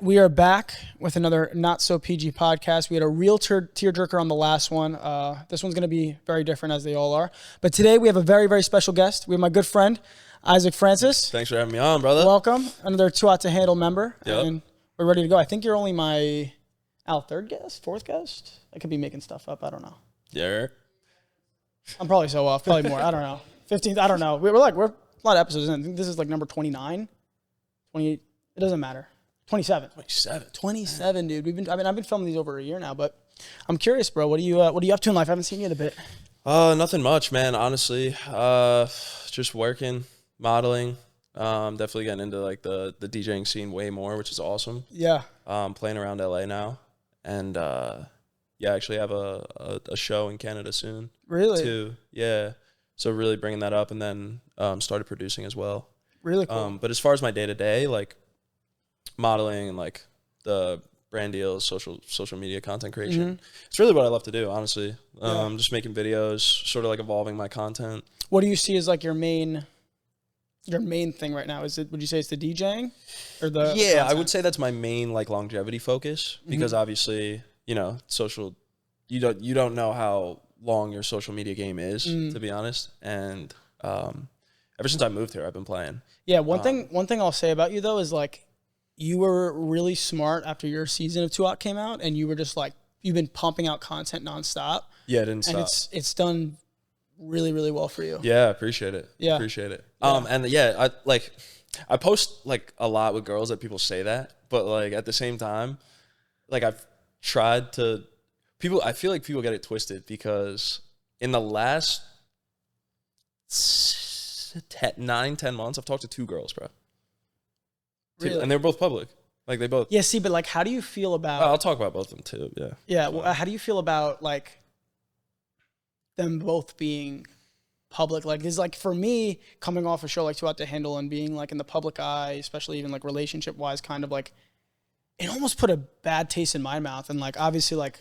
we are back with another Not So PG podcast. We had a real tearjerker on the last one. This one's going to be very different, as they all are. But today we have a very, very special guest. We have my good friend, Isaac Francis. Thanks for having me on, brother. Welcome. Another Too Hot to Handle member. Yep. And we're ready to go. I think you're only my third guest, fourth guest? I could be making stuff up. I don't know. Yeah. I'm probably so off. Probably more. I don't know. 15th. I don't know. We're a lot of episodes in. I think this is like number 29, 28. It doesn't matter. 27. 27, dude. I've been filming these over a year now, but I'm curious, bro. What are you up to in life? I haven't seen you in a bit. Nothing much, man. Honestly, just working, modeling. Definitely getting into like the DJing scene way more, which is awesome. Yeah. Playing around LA now, and yeah, I actually have a show in Canada soon. Really? Too. Yeah. So really bringing that up, and then started producing as well. Really cool. But as far as my day to day, like modeling and like the brand deals, social media content creation, it's really what I love to do, honestly. Just making videos, sort of like evolving my content. What do you see as like your main thing right now? Would you say it's the DJing or the Yeah, I would say that's my main like longevity focus, because obviously, you know, you don't know how long your social media game is, to be honest. And ever since I moved here, I've been playing. Yeah, one thing I'll say about you though is like you were really smart after your season of Too Hot came out, and you were just like, you've been pumping out content nonstop. Yeah, it didn't stop. And it's done really, really well for you. Yeah, appreciate it. Yeah. Appreciate it. Yeah. And yeah, I post like a lot with girls that people say that, but like at the same time, like I've tried to I feel like people get it twisted, because in the last 9-10 months, I've talked to 2 girls, bro. Really? And they're both public. Like they both. Yeah, see, but like, how do you feel about... I'll talk about both of them too, yeah. Yeah, well, how do you feel about like them both being public? Like, is like, for me, coming off a show like Too Hot to Handle and being like in the public eye, especially even like relationship wise, kind of like, it almost put a bad taste in my mouth. And like, obviously, like,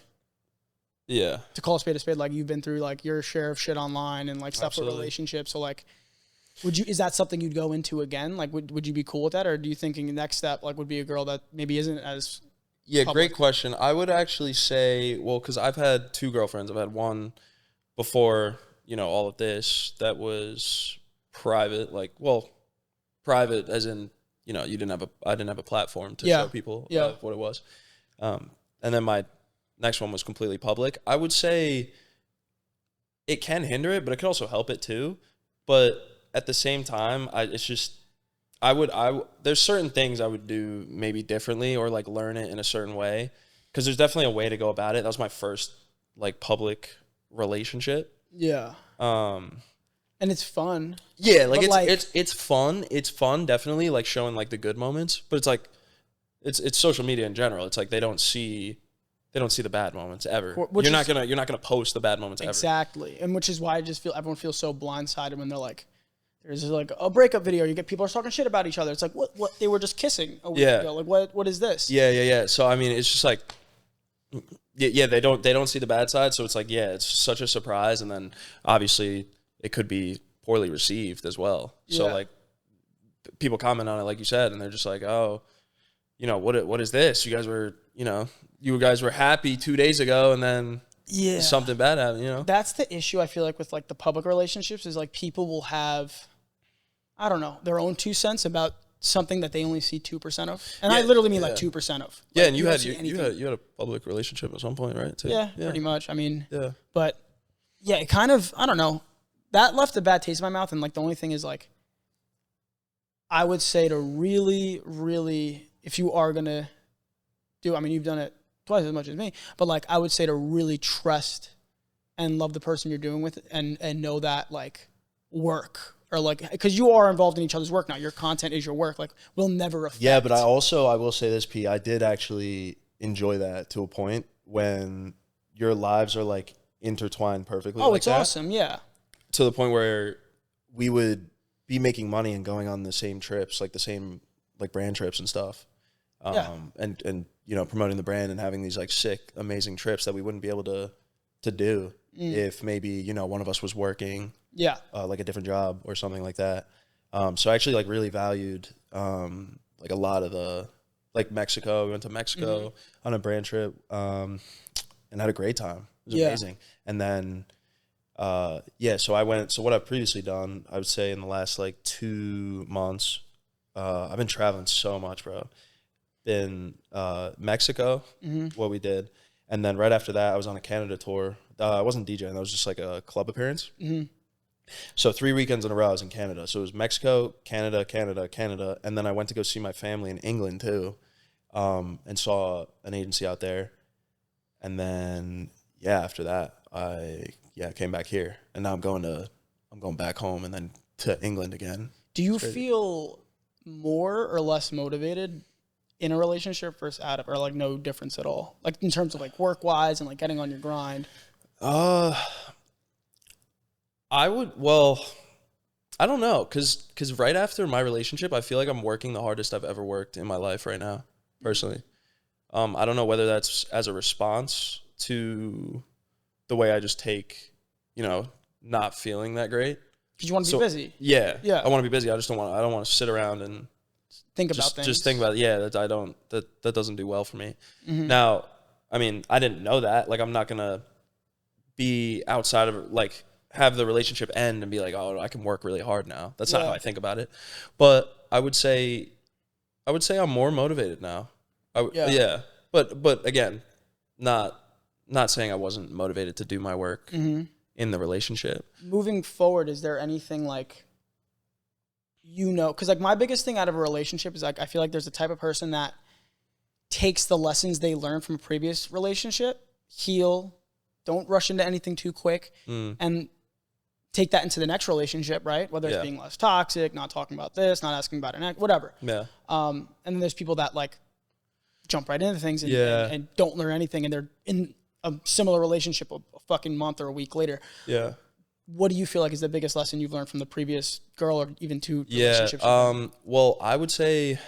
yeah, to call a spade, like you've been through like your share of shit online and like stuff with relationships. So like, is that something you'd go into again? Like, would you be cool with that? Or do you think the next step like would be a girl that maybe isn't as public? Great question. I would actually say, well, because I've had 2 girlfriends. I've had one before, you know, all of this that was private, like, well, private as in, you know, I didn't have a platform to show people what it was. And then my next one was completely public. I would say it can hinder it, but it could also help it too. But at the same time, there's certain things I would do maybe differently, or like learn it in a certain way, because there's definitely a way to go about it. That was my first like public relationship. Yeah. And it's fun. Yeah, like it's fun. It's fun, definitely, like showing like the good moments. But it's like it's social media in general. It's like they don't see the bad moments ever. You're not gonna post the bad moments ever. Exactly. And which is why I just feel everyone feels so blindsided when they're like, there's like a breakup video. You get people are talking shit about each other. It's like, what? They were just kissing a week ago. Like, what is this? Yeah. So I mean, it's just like, yeah, they don't see the bad side. So it's like, yeah, it's such a surprise, and then obviously it could be poorly received as well. So like, people comment on it, like you said, and they're just like, oh, you know, what is this? You guys were happy 2 days ago, and then something bad happened. You know, that's the issue I feel like with like the public relationships, is like people will have, I don't know, their own 2 cents about something that they only see 2% of, and I literally mean like 2% of. Yeah, like, and you had a public relationship at some point, right? Too? Yeah, pretty much. I mean, but yeah, it kind of, I don't know, that left a bad taste in my mouth. And like the only thing is like, I would say to really, really, if you are gonna do, I mean, you've done it twice as much as me, but like I would say to really trust and love the person you're doing with, and know that like work, or like, because you are involved in each other's work now. Your content is your work. Like, will never affect. Yeah, but I will say this, P. I did actually enjoy that to a point when your lives are like intertwined perfectly. Oh, like it's that, awesome. Yeah. To the point where we would be making money and going on the same trips, like the same like brand trips and stuff. And you know, promoting the brand and having these like sick, amazing trips that we wouldn't be able to do if maybe, you know, one of us was working like a different job or something like that. So I actually like really valued like a lot of the like Mexico. We went to Mexico on a brand trip, and had a great time. It was amazing. And then, so I went. So what I've previously done, I would say in the last like 2 months, I've been traveling so much, bro. In Mexico, what we did, and then right after that, I was on a Canada tour. I wasn't DJing; that was just like a club appearance. So 3 weekends in a row, I was in Canada. So it was Mexico, Canada, Canada, Canada, and then I went to go see my family in England too, and saw an agency out there. And then after that, I came back here, and now I'm going back home, and then to England again. Do you feel more or less motivated in a relationship versus out of, or like no difference at all? Like in terms of like work wise and like getting on your grind? I don't know, cause right after my relationship, I feel like I'm working the hardest I've ever worked in my life right now, personally. I don't know whether that's as a response to the way I just take, not feeling that great. Because you want to be busy. Yeah. I want to be busy. I don't want to sit around and think about things. Just think about it. Yeah, that doesn't do well for me. Now, I mean, I didn't know that. Like, I'm not gonna be outside of like have the relationship end and be like, oh, I can work really hard now. That's not how I think about it. But I would say I'm more motivated now. But again, not saying I wasn't motivated to do my work in the relationship. Moving forward, is there anything like, because like my biggest thing out of a relationship is like, I feel like there's a type of person that takes the lessons they learned from a previous relationship, heal, don't rush into anything too quick, and take that into the next relationship, right? Whether it's being less toxic, not talking about this, not asking about it, whatever. Yeah. And then there's people that like jump right into things and don't learn anything, and they're in a similar relationship a fucking month or a week later. Yeah. What do you feel like is the biggest lesson you've learned from the previous girl or even two relationships? Well, I would say,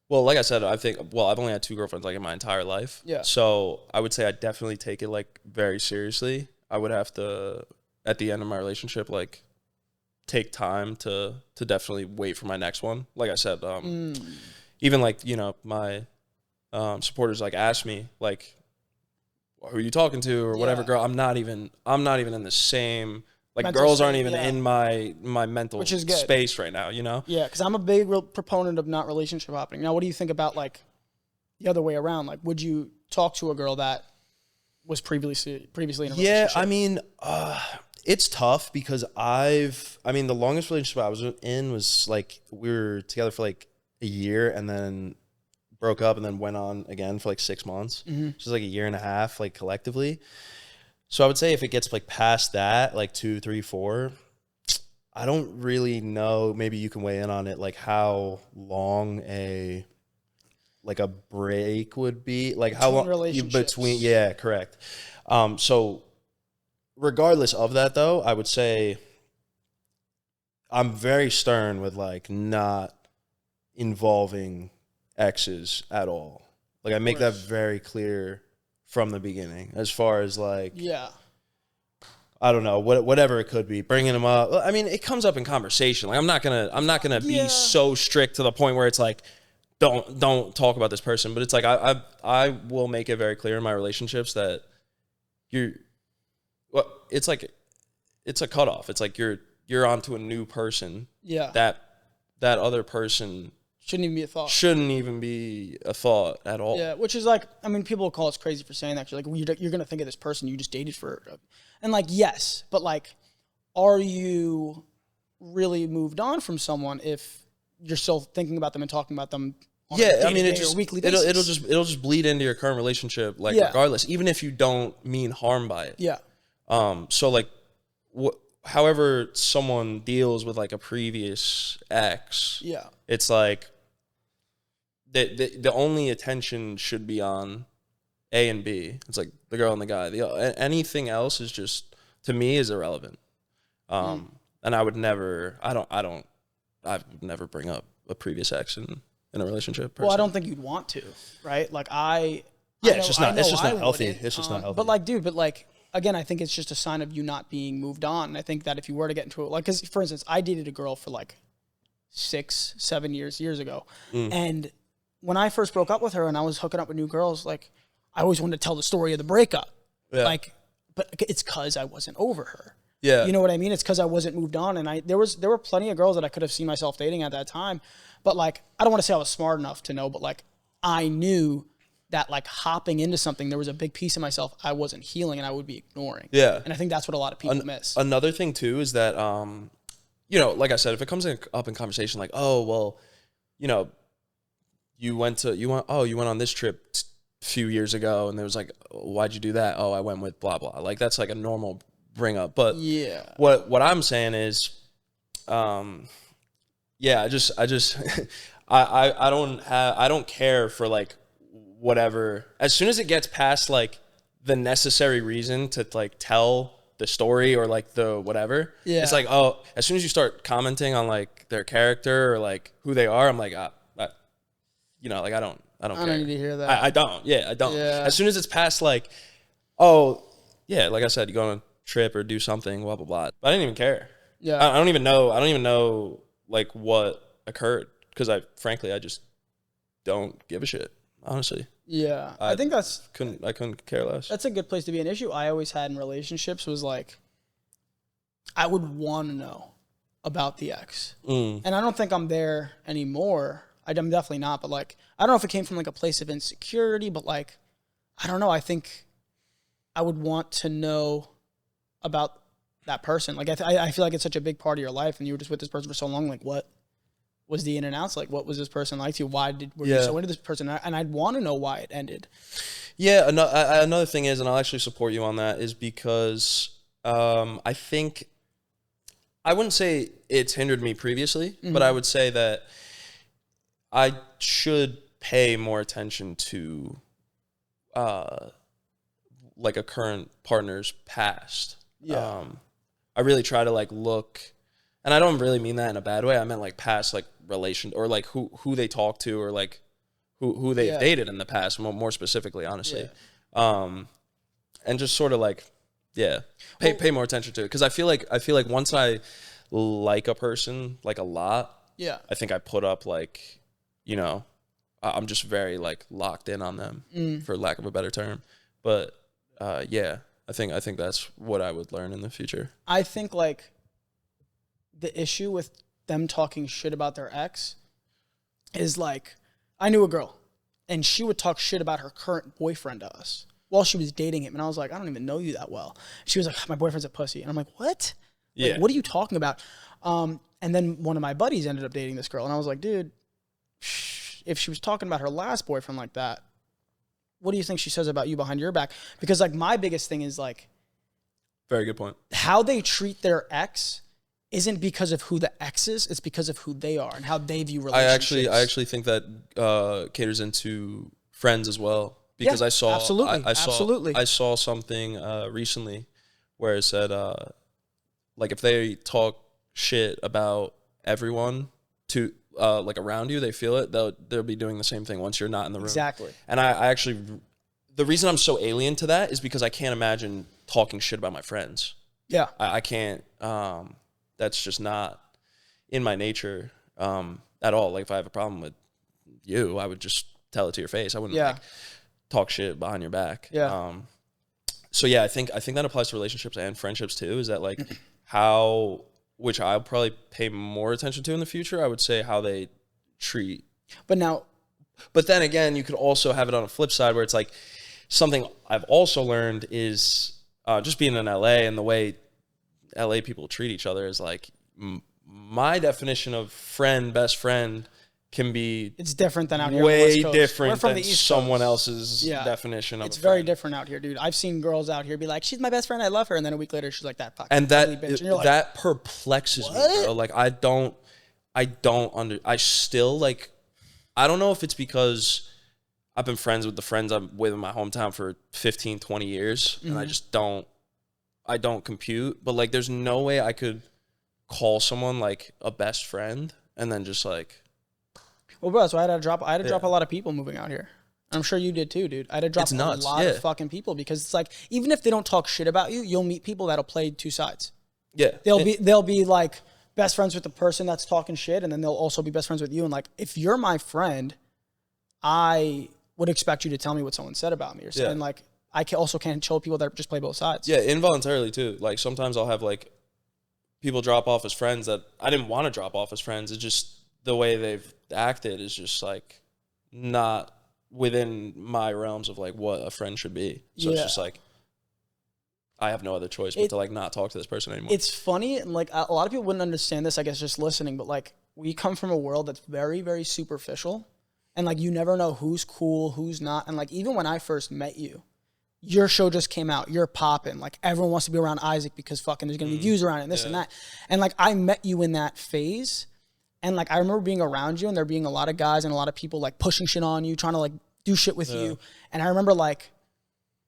like I said, I've only had 2 girlfriends like in my entire life. Yeah. So I would say I definitely take it like very seriously. I would have to, at the end of my relationship, like take time to definitely wait for my next one. Like I said, even like, my supporters like ask me like, who are you talking to or whatever, girl. I'm not even in the same, like mental girls aren't even in my mental space right now, Yeah, because I'm a big proponent of not relationship hopping. Now, what do you think about like the other way around? Like, would you talk to a girl that was previously in a relationship? Yeah, I mean, it's tough because the longest relationship I was in was like, we were together for like a year and then broke up and then went on again for like 6 months. Just like a year and a half, like collectively. So I would say if it gets like past that, like 2, 3, 4, I don't really know. Maybe you can weigh in on it, like how long a break would be, like how long between. Yeah, correct. So regardless of that, though, I would say I'm very stern with like not involving exes at all. Like I make that very clear from the beginning, as far as like, I don't know, whatever it could be, bringing them up. I mean, it comes up in conversation. Like I'm not gonna be so strict to the point where it's like, don't talk about this person. But it's like I will make it very clear in my relationships that it's like it's a cutoff. It's like you're onto a new person. Yeah. That other person shouldn't even be a thought at all. Yeah, which is like, I mean, people will call us crazy for saying that. You're like, you're going to think of this person you just dated for. And like, yes, but like, are you really moved on from someone if you're still thinking about them and talking about them on a weekly basis? It'll just bleed into your current relationship, like regardless, even if you don't mean harm by it. Yeah. So like, however someone deals with like a previous ex, it's like the only attention should be on A and B. It's like the girl and the guy. Anything else is just, to me, is irrelevant. And I would never bring up a previous ex in a relationship. Personally. Well, I don't think you'd want to, right? Like it's just not healthy. It's just not healthy. But like, dude, again, I think it's just a sign of you not being moved on. And I think that if you were to get into it, like, because for instance, I dated a girl for like 6-7 years ago. And when I first broke up with her and I was hooking up with new girls, like I always wanted to tell the story of the breakup. Yeah. Like, but it's cause I wasn't over her. Yeah. You know what I mean? It's cause I wasn't moved on. And there were plenty of girls that I could have seen myself dating at that time. But like, I don't want to say I was smart enough to know, but like I knew that like hopping into something, there was a big piece of myself I wasn't healing and I would be ignoring. Yeah. And I think that's what a lot of people miss. Another thing too is that, you know, like I said, if it comes up in conversation, like, oh, well, you know, you went on this trip a few years ago, and there was like, why'd you do that? Oh, I went with blah blah. Like that's like a normal bring up. But yeah, what I'm saying is, yeah, I just I don't care for like whatever. As soon as it gets past like the necessary reason to like tell the story or like the whatever, it's like, oh, as soon as you start commenting on like their character or like who they are, I'm like, you know, like I don't care. need to hear that. I don't. Yeah, I don't. Yeah. As soon as it's past like, oh, yeah, like I said, you go on a trip or do something, blah blah blah. I didn't even care. Yeah. I don't even know like what occurred because I just don't give a shit, honestly. Yeah. I think I couldn't care less. that's a good place to be. An issue I always had in relationships was like, I would want to know about the ex. And I don't think I'm there anymore. I'm definitely not, but like, I don't know if it came from like a place of insecurity, but like, I don't know. I think I would want to know about that person. Like, I feel like it's such a big part of your life and you were just with this person for so long. Like, what was the in and outs? Like, what was this person like to you? Were you so into this person? And I'd want to know why it ended. Yeah. Another thing is, and I'll actually support you on that, is because I think, I wouldn't say it's hindered me previously, but I would say that I should pay more attention to like a current partner's past. Yeah. I really try to like look, and I don't really mean that in a bad way. I meant like past like relation or like who they talk to or like who they've dated in the past, more specifically, honestly. Yeah. And just sort of like, pay more attention to it. Cause I feel like once I like a person like a lot, I think I put up like, you know, I'm just very like locked in on them for lack of a better term. But I think that's what I would learn in the future. I think like the issue with them talking shit about their ex is like, I knew a girl and she would talk shit about her current boyfriend to us while she was dating him. And I was like, I don't even know you that well. She was like, my boyfriend's a pussy. And I'm like, what? Like, what are you talking about? And then one of my buddies ended up dating this girl. And I was like, dude, if she was talking about her last boyfriend like that, what do you think she says about you behind your back? Because like my biggest thing is like, very good point. How they treat their ex isn't because of who the ex is, it's because of who they are and how they view relationships. I actually think that caters into friends as well. Because I saw I saw something recently where it said like if they talk shit about everyone to like around you, they feel it, they'll be doing the same thing once you're not in the room. Exactly. And I actually, the reason I'm so alien to that is because I can't imagine talking shit about my friends. Yeah. I can't, that's just not in my nature at all. Like if I have a problem with you, I would just tell it to your face. I wouldn't like talk shit behind your back. Yeah. So yeah, I think that applies to relationships and friendships too, is that like which I'll probably pay more attention to in the future, I would say how they treat. But then again, you could also have it on a flip side where it's like something I've also learned is just being in LA and the way LA people treat each other is like my definition of best friend can be it's different than out here. Way different than someone else's definition of it's very different out here, dude. I've seen girls out here be like, she's my best friend, I love her, and then a week later she's like that fucking and bitch. And you're like, that perplexes me, bro. Like I still like, I don't know if it's because I've been friends with the friends I'm with in my hometown for 15, 20 years, and I just don't compute, but like there's no way I could call someone like a best friend and then just like, well, bro, so I had to drop a lot of people moving out here. I'm sure you did too, dude. I had to drop a lot of fucking people because it's like, even if they don't talk shit about you, you'll meet people that'll play two sides. Yeah. They'll be like, best friends with the person that's talking shit, and then they'll also be best friends with you. And like, if you're my friend, I would expect you to tell me what someone said about me or something. And like, I also can't chill people that just play both sides. Yeah, involuntarily too. Like sometimes I'll have like people drop off as friends that I didn't want to drop off as friends. It's just the way they've acted is just like not within my realms of like what a friend should be. So it's just like I have no other choice but to like not talk to this person anymore. It's funny, and like a lot of people wouldn't understand this, I guess, just listening, but like we come from a world that's very, very superficial, and like you never know who's cool, who's not. And like even when I first met you, your show just came out, you're popping, like everyone wants to be around Isaac because fucking there's gonna be views around it and this and that. And like I met you in that phase, and like I remember being around you and there being a lot of guys and a lot of people like pushing shit on you, trying to like do shit with you. And I remember like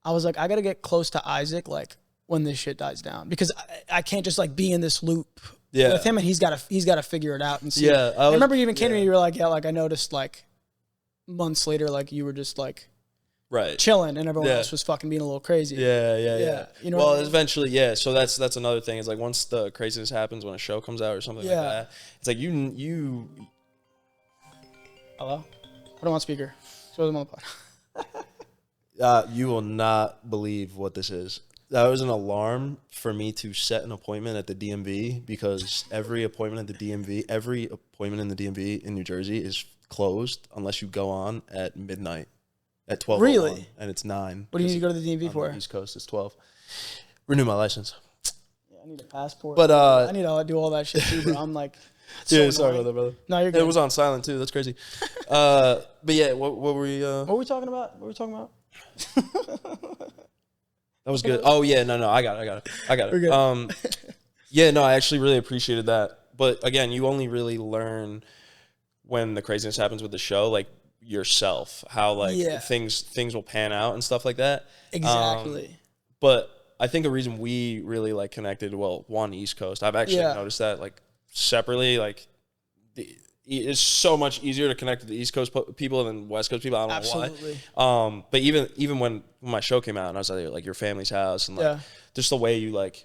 I was like, I gotta get close to Isaac like when this shit dies down, because I can't just like be in this loop with him, and he's gotta figure it out and see. I remember you even came to me, you were like, yeah, like I noticed like months later, like you were just like chilling and everyone else was fucking being a little crazy. Yeah. You know, well, eventually, so that's another thing. It's like once the craziness happens when a show comes out or something like that, it's like you hello? Put him on speaker. Throw them on the pod. You will not believe what this is. That was an alarm for me to set an appointment at the DMV, because every appointment in the DMV in New Jersey is closed unless you go on at midnight, at 12. Really? And it's 9. What do you need to go to the DMV for? On the East Coast, it's 12. Renew my license. Yeah, I need a passport. But I need to do all that shit too, bro. I'm like, sorry about that, brother. No, you're good. It was on silent too. That's crazy. But yeah, what were we? What were we talking about? That was good. Oh yeah, no, I got it. We're good. Yeah, no, I actually really appreciated that. But again, you only really learn when the craziness happens with the show, like yourself, how like things will pan out and stuff like that. Exactly. But I think a reason we really like connected, well, one, East Coast. I've actually noticed that like separately, like it's so much easier to connect with the East Coast people than West Coast people. I don't know why. But even when my show came out and I was at like your family's house and like just the way you like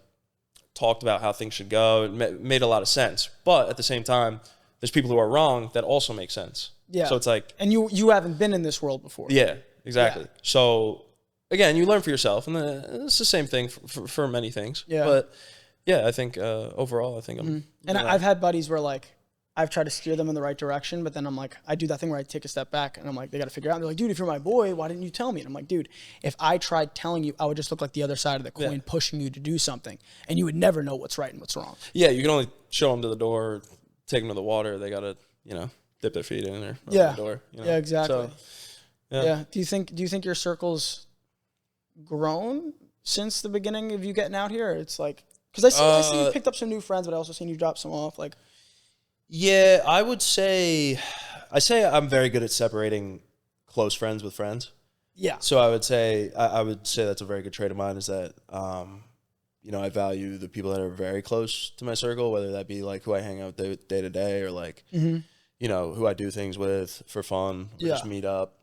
talked about how things should go, it made a lot of sense. But at the same time, there's people who are wrong that also make sense. Yeah. So it's like, and you haven't been in this world before. Yeah, exactly. Yeah. So again, you learn for yourself, and it's the same thing for many things. Yeah. But yeah, I think overall, I think I'm. And I've had buddies where like I've tried to steer them in the right direction, but then I'm like, I do that thing where I take a step back and I'm like, they got to figure out. And they're like, dude, if you're my boy, why didn't you tell me? And I'm like, dude, if I tried telling you, I would just look like the other side of the coin, pushing you to do something, and you would never know what's right and what's wrong. Yeah, you can only show them to the door, take them to the water. They got to, dip their feet in there. The door, Yeah, exactly. So, Do you think your circle's grown since the beginning of you getting out here? It's like, because I see you picked up some new friends, but I also seen you drop some off. Like, yeah, I would say I'm very good at separating close friends with friends. Yeah. So I would say that's a very good trait of mine, is that I value the people that are very close to my circle, whether that be like who I hang out with day to day, or like who I do things with for fun, or just meet up,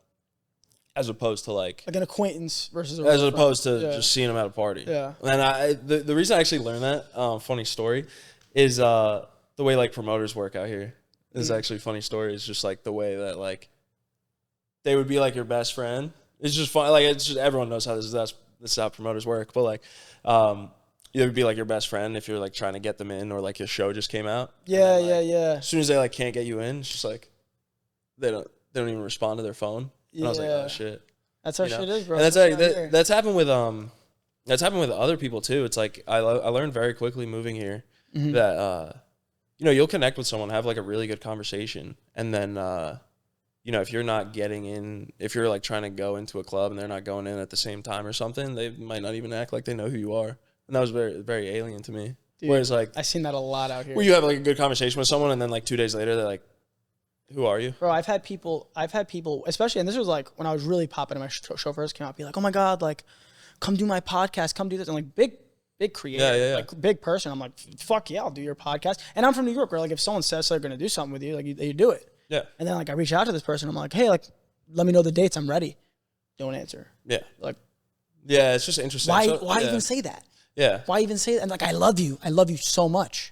as opposed to like an acquaintance versus opposed to just seeing them at a party. Yeah. And the reason I actually learned that funny story is the way like promoters work out here. This is actually a funny story. It's just like the way that like they would be like your best friend. It's just fun. Like it's just, everyone knows how this is how promoters work. But like it would be like your best friend if you're like trying to get them in, or like your show just came out. Yeah, then, yeah. As soon as they like can't get you in, it's just like they don't even respond to their phone. And I was like, oh shit. That's how shit is, bro. And that's happened with other people too. It's like I learned very quickly moving here that you'll connect with someone, have like a really good conversation, and then if you're not getting in, if you're like trying to go into a club and they're not going in at the same time or something, they might not even act like they know who you are. And that was very, very alien to me. Dude, whereas like I've seen that a lot out here. Where you have like a good conversation with someone, and then like 2 days later they're like, who are you? Bro, I've had people, especially, and this was like when I was really popping and my show first came out, be like, oh my God, like, come do my podcast, come do this. And like big creator, like big person. I'm like, fuck yeah, I'll do your podcast. And I'm from New York, where like if someone says they're going to do something with you, like you do it. Yeah. And then like I reach out to this person, I'm like, hey, like, let me know the dates, I'm ready. Don't answer. Yeah. Like, yeah, it's just interesting. Why even say that? Yeah. Why even say that? And like, I love you so much.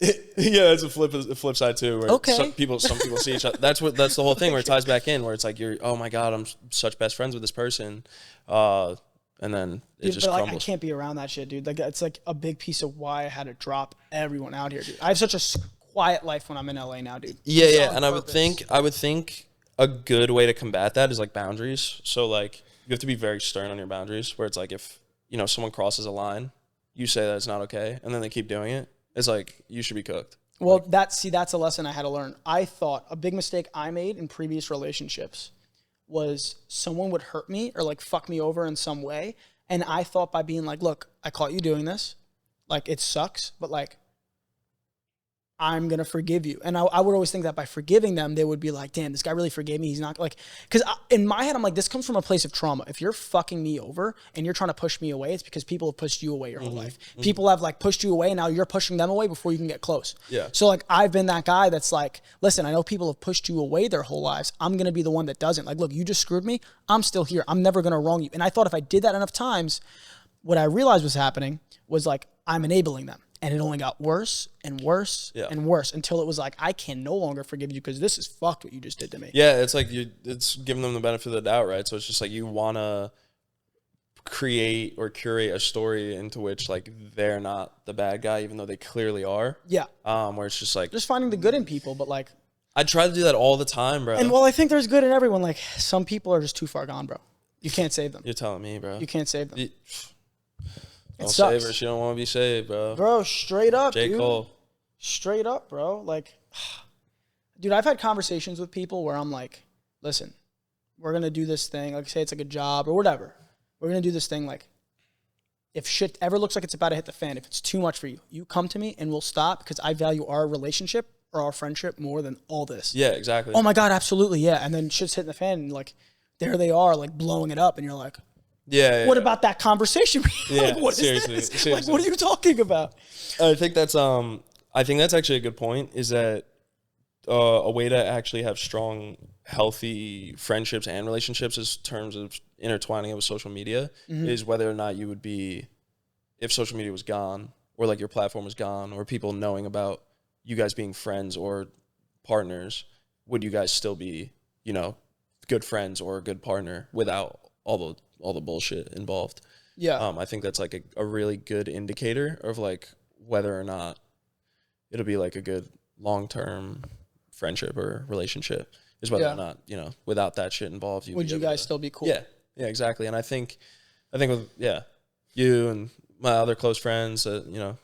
Yeah, it's a flip side too. Where Okay. some people see each other. That's the whole thing where it ties back in, where it's like oh my god, I'm such best friends with this person, and then it just but like, I crumbles. can't be around that shit, dude. Like it's like a big piece of why I had to drop everyone out here, dude. I have such a quiet life when I'm in LA now, dude. Yeah, It's yeah, on and purpose. I would think a good way to combat that is like boundaries. So like you have to be very stern on your boundaries, where it's like if someone crosses a line, you say that it's not okay, and then they keep doing it. It's like you should be cooked. Well, that's a lesson I had to learn. I thought a big mistake I made in previous relationships was someone would hurt me or like fuck me over in some way. And I thought by being like, look, I caught you doing this. Like, it sucks, but like, I'm going to forgive you. And I would always think that by forgiving them, they would be like, damn, this guy really forgave me. He's not like, because in my head, I'm like, this comes from a place of trauma. If you're fucking me over and you're trying to push me away, it's because people have pushed you away your whole life. People have like pushed you away and now you're pushing them away before you can get close. Yeah. So like, I've been that guy that's like, listen, I know people have pushed you away their whole lives. I'm going to be the one that doesn't. Like, look, you just screwed me. I'm still here. I'm never going to wrong you. And I thought if I did that enough times, what I realized was happening was like, I'm enabling them. And it only got worse and worse and worse until it was like, I can no longer forgive you because this is fucked what you just did to me. Yeah, it's like it's giving them the benefit of the doubt, right? So it's just like you want to create or curate a story into which like they're not the bad guy, even though they clearly are. Yeah. Where it's just like Just finding the good in people, but like. I try to do that all the time, bro. And while I think there's good in everyone, like some people are just too far gone, bro. You can't save them. You're telling me, bro. You can't save them. Don't sucks. save her. She don't want to be saved, bro. Bro, straight up, J. dude. Cole. Straight up, bro. Like, dude, I've had conversations with people where I'm like, listen, we're going to do this thing. Like, say it's like a job or whatever. We're going to do this thing. Like, if shit ever looks like it's about to hit the fan, if it's too much for you, you come to me and we'll stop because I value our relationship or our friendship more than all this. Yeah, exactly. Oh my God, absolutely, yeah. And then shit's hitting the fan and like, there they are, like blowing it up. And you're like, yeah. what about that conversation? Yeah, like, what seriously, is this? seriously. Like, what are you talking about? I think that's actually a good point. Is that a way to actually have strong, healthy friendships and relationships in terms of intertwining it with social media is whether or not you would be, if social media was gone or like your platform was gone or people knowing about you guys being friends or partners, would you guys still be, good friends or a good partner without all the bullshit involved? Yeah. I think that's like a really good indicator of like whether or not it'll be like a good long-term friendship or relationship is whether or not, without that shit involved, would you guys still be cool? Yeah, exactly. And I think with, you and my other close friends, there's no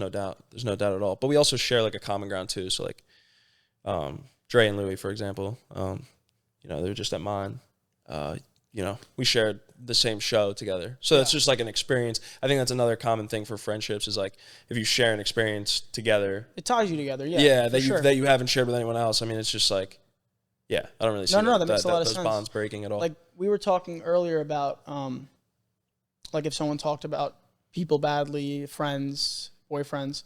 doubt at all. But we also share like a common ground too. So like, Dre and Louie, for example, they were just at mine. We shared the same show together. So it's just like an experience. I think that's another common thing for friendships is like if you share an experience together. It ties you together, yeah. Yeah, that that you haven't shared with anyone else. I mean, it's just like, I don't really see that makes a lot of those sense. bonds breaking at all. Like we were talking earlier about like if someone talked about people badly, friends, boyfriends,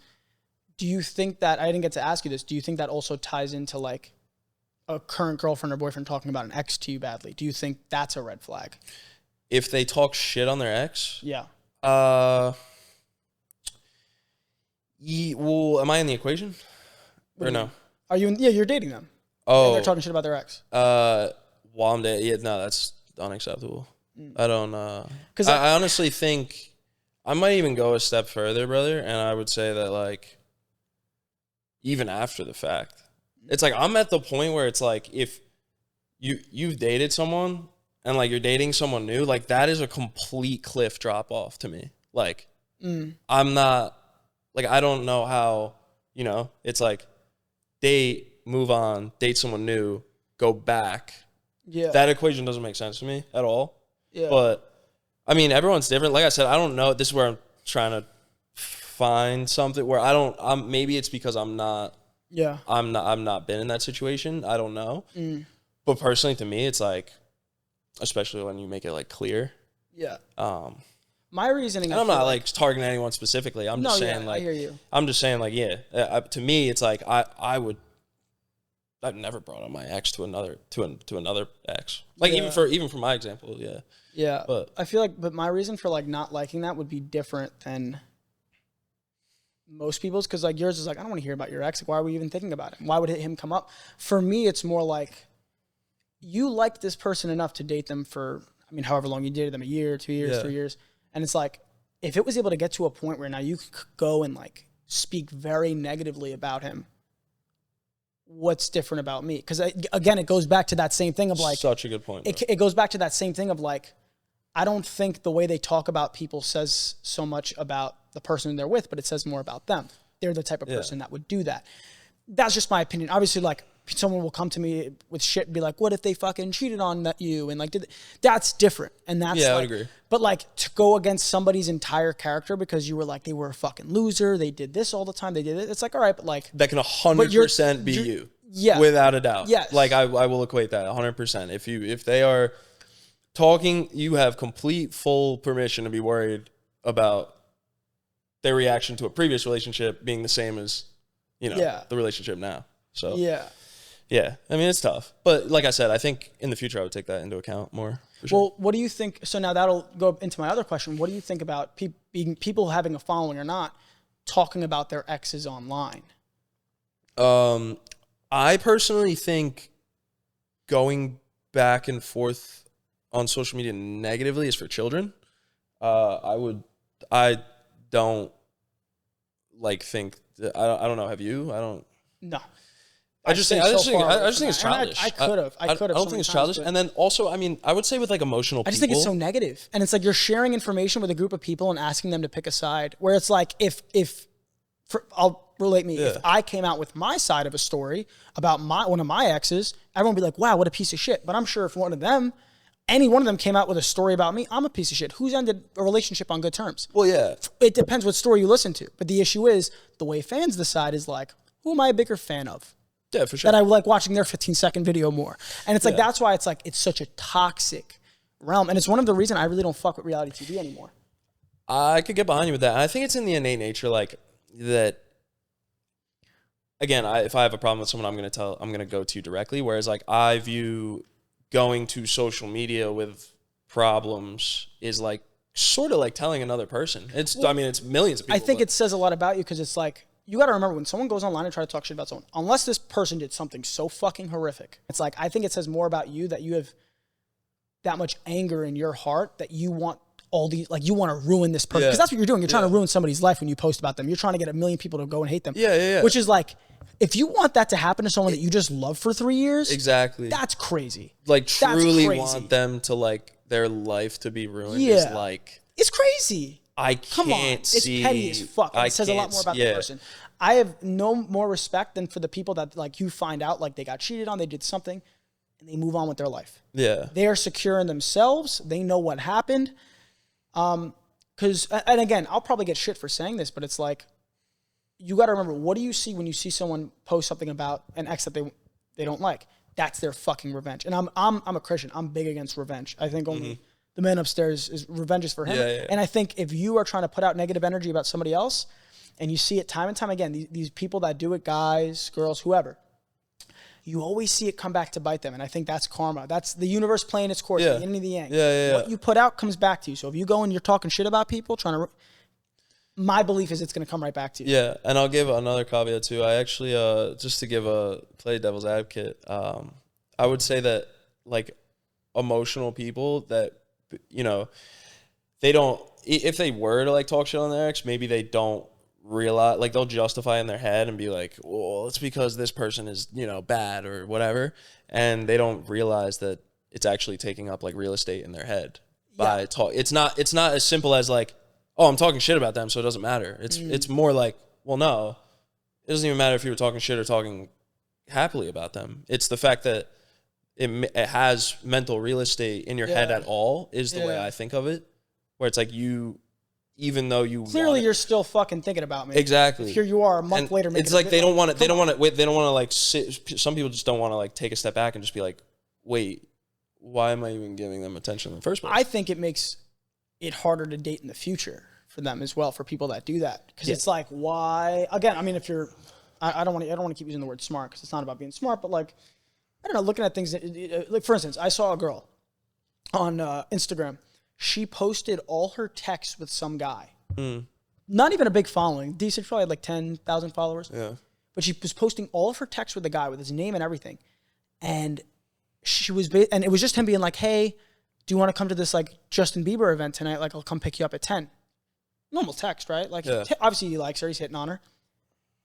do you think that, I didn't get to ask you this, do you think that also ties into like a current girlfriend or boyfriend talking about an ex to you badly? Do you think that's a red flag? If they talk shit on their ex? Yeah. Well, am I in the equation? Or no? Are you you're dating them. Oh. And they're talking shit about their ex. While I'm dating, no, that's unacceptable. I don't, because I honestly think I might even go a step further, brother, and I would say that like even after the fact, it's like I'm at the point where it's like if you've dated someone and like you're dating someone new, like that is a complete cliff drop off to me. Like I'm not like I don't know how, it's like date, move on, date someone new, go back. Yeah. That equation doesn't make sense to me at all. Yeah. But I mean, everyone's different. Like I said, I don't know. This is where I'm trying to find something where maybe it's because I'm not been in that situation. I don't know. But personally to me, it's like, especially when you make it like clear. Yeah. My reasoning. And I'm not like targeting anyone specifically. I'm just saying like, I hear you. I'm just saying like, to me, it's like, I've never brought on my ex to another ex. Like even for my example, yeah. Yeah. But I feel like my reason for like not liking that would be different than most people's, because like yours is like, I don't want to hear about your ex. Like, why are we even thinking about him? Why would him come up? For me, it's more like you liked this person enough to date them for, I mean, however long you dated them, a year, 2 years, 3 years. And it's like, if it was able to get to a point where now you could go and like speak very negatively about him, what's different about me? Because again, it goes back to that same thing of like, such a good point. It goes back to that same thing of like, I don't think the way they talk about people says so much about the person they're with, but it says more about them. They're the type of person that would do that. That's just my opinion. Obviously, like, someone will come to me with shit and be like, what if they fucking cheated on you? And like, that's different. And that's I like, would agree. But like, to go against somebody's entire character because you were like, they were a fucking loser, they did this all the time, they did it. It's like, all right, but like, that can 100% be you. Yeah. Without a doubt. Yes. Like, I will equate that 100%. If they are talking, you have complete full permission to be worried about their reaction to a previous relationship being the same as, the relationship now. So yeah, I mean, it's tough, but like I said, I think in the future I would take that into account more. For sure. Well, what do you think? So now that'll go into my other question. What do you think about people having a following or not talking about their exes online? I personally think going back and forth on social media negatively is for children. I don't like think that, I don't know. Have you? I don't. No. I just think it's childish. I could have. I don't think it's childish. And then also, I mean, I would say with like emotional people. I just think it's so negative. And it's like you're sharing information with a group of people and asking them to pick a side. Where it's like I'll relate me. If I came out with my side of a story about one of my exes, everyone would be like, wow, what a piece of shit. But I'm sure if any one of them came out with a story about me, I'm a piece of shit. Who's ended a relationship on good terms? Well, yeah. It depends what story you listen to. But the issue is, the way fans decide is like, who am I a bigger fan of? Yeah, for sure. That I like watching their 15-second video more. And it's like, that's why it's like, it's such a toxic realm. And it's one of the reasons I really don't fuck with reality TV anymore. I could get behind you with that. I think it's in the innate nature, like, that, again, if I have a problem with someone, I'm going to go to you directly. Whereas, like, I view going to social media with problems is like, sort of like telling another person. It's millions of people. I think it says a lot about you because it's like, you got to remember when someone goes online and try to talk shit about someone, unless this person did something so fucking horrific, it's like, I think it says more about you that you have that much anger in your heart that you want all these, like, you want to ruin this person. Because that's what you're doing. You're trying to ruin somebody's life when you post about them. You're trying to get 1 million people to go and hate them. Yeah. Which is like, if you want that to happen to someone that you just love for 3 years, exactly, that's crazy. Like, truly want them to, like, their life to be ruined. Yeah. Is like, it's crazy. Come on, it's petty as fuck. It says a lot more about the person. I have no more respect than for the people that, like, you find out, like, they got cheated on, they did something, and they move on with their life. Yeah. They are secure in themselves. They know what happened. Because, and again, I'll probably get shit for saying this, but it's like, you got to remember, what do you see when you see someone post something about an ex that they don't like? That's their fucking revenge. And I'm a Christian. I'm big against revenge. I think only the man upstairs is revenge is for him. Yeah. And I think if you are trying to put out negative energy about somebody else, and you see it time and time again, these people that do it, guys, girls, whoever, you always see it come back to bite them. And I think that's karma. That's the universe playing its course, the yin and the yang. Yeah. What you put out comes back to you. So if you go and you're talking shit about people, my belief is it's going to come right back to you. Yeah, and I'll give another caveat too. I actually, just to give play devil's advocate, I would say that, like, emotional people that, they don't, if they were to, like, talk shit on their ex, maybe they don't realize, like, they'll justify in their head and be like, well, it's because this person is, bad or whatever. And they don't realize that it's actually taking up, like, real estate in their head by talk. It's not as simple as, like, oh, I'm talking shit about them, so it doesn't matter. It's more like, well, no, it doesn't even matter if you were talking shit or talking happily about them. It's the fact that it has mental real estate in your head at all is the way I think of it, where it's like even though you clearly you're still fucking thinking about me. Exactly. Here you are a month later. It's like they don't want to like sit. Some people just don't want to, like, take a step back and just be like, wait, why am I even giving them attention in the first place? I think it makes it harder to date in the future for them as well, for people that do that, because it's like, why? Again, I mean, if you're, I don't want to keep using the word smart because it's not about being smart, but, like, I don't know, looking at things like, for instance, I saw a girl on Instagram. She posted all her texts with some guy not even a big following. Decent, probably had like 10,000 followers. Yeah. But she was posting all of her texts with the guy with his name and everything. And and it was just him being like, hey, do you want to come to this like Justin Bieber event tonight? Like, I'll come pick you up at 10. Normal text, right? Like, obviously he likes her. He's hitting on her.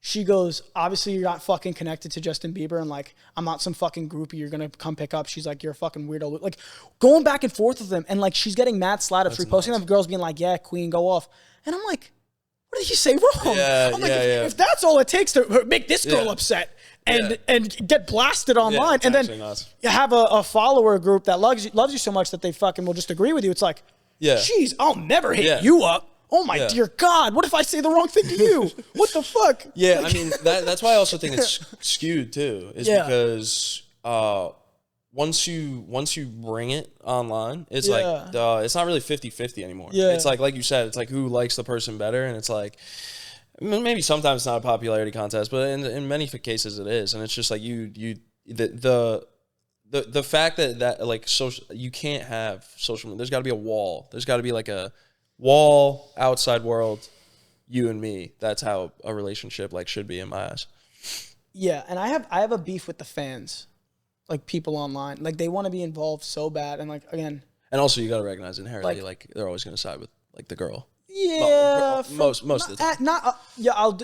She goes, obviously you're not fucking connected to Justin Bieber, and like, I'm not some fucking groupie you're going to come pick up. She's like, you're a fucking weirdo. Like, going back and forth with him. And like, she's getting mad slat ups, reposting them, girls being like, yeah, queen, go off. And I'm like, what did he say wrong? I'm like, if that's all it takes to make this girl upset and get blasted online, and then you have a follower group that loves you so much that they fucking will just agree with you. It's like, geez, I'll never hit you up. Oh my dear God, what if I say the wrong thing to you? What the fuck? Yeah, like, I mean, that's why I also think it's skewed too, is because once you bring it online, it's like it's not really 50-50 anymore. Yeah. It's like you said, it's like who likes the person better, and it's like maybe sometimes it's not a popularity contest, but in many cases it is, and it's just like the fact that like you can't have social media. There's got to be a wall. There's got to be like a wall, outside world, you and me. That's how a relationship like should be in my eyes. Yeah, and I have a beef with the fans, like people online. Like they want to be involved so bad, and like again. And also, you got to recognize inherently, like they're always going to side with like the girl. Yeah, most of the time.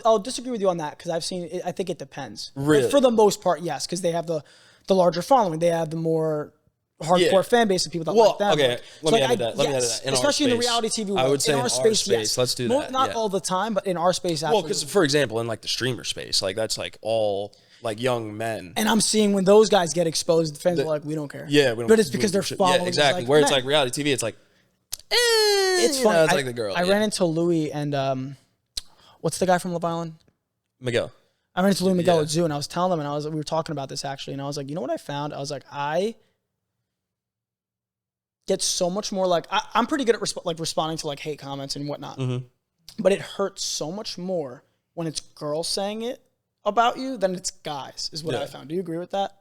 I'll disagree with you on that because I've seen it. I think it depends. Really, for the most part, yes, because they have the larger following. They have the more hardcore fan base of people that like them. Okay, let me edit that. Especially in the reality TV world. I would say in our space, yes. Let's do that. Not all the time, but in our space, absolutely. Well, because for example, in like the streamer space, like that's like all like young men. And I'm seeing when those guys get exposed, the fans are like, we don't care. Yeah, we don't, but it's because they're following. Yeah, exactly. Where it's like reality TV, it's like, it's fun. It's like the girl. I ran into Louis and what's the guy from Love Island? Miguel. I ran into Louis Miguel at Zoo, and I was telling him, and we were talking about this actually, and I was like, you know what I found? I was like, I get so much more like I'm pretty good at responding to like hate comments and whatnot, but it hurts so much more when it's girls saying it about you than it's guys. Is what I found. Do you agree with that?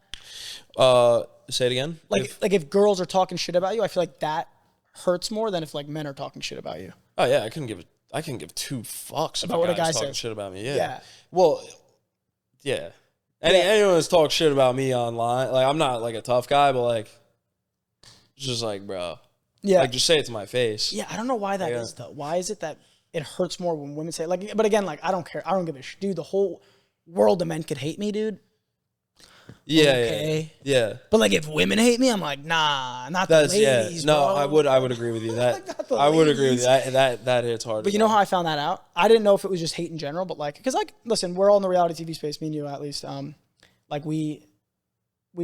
Say it again. Like if girls are talking shit about you, I feel like that hurts more than if like men are talking shit about you. Oh yeah, I couldn't give two fucks about what a guy talking says. Shit about me. Yeah. Well, yeah. Anyone that's talked shit about me online, like I'm not like a tough guy, but like. Just like, bro. Yeah. Like, just say it to my face. Yeah, I don't know why that is, though. Why is it that it hurts more when women say it? Like, but again, like, I don't care. I don't give a shit. Dude, the whole world of men could hate me, dude. Yeah, okay. Yeah. But, like, if women hate me, I'm like, nah, not the ladies, No, bro. I would agree with you. That I would agree with you. That hits hard. But you know how I found that out? I didn't know if it was just hate in general, but, like, because, like, listen, we're all in the reality TV space, me and you at least. Like, we've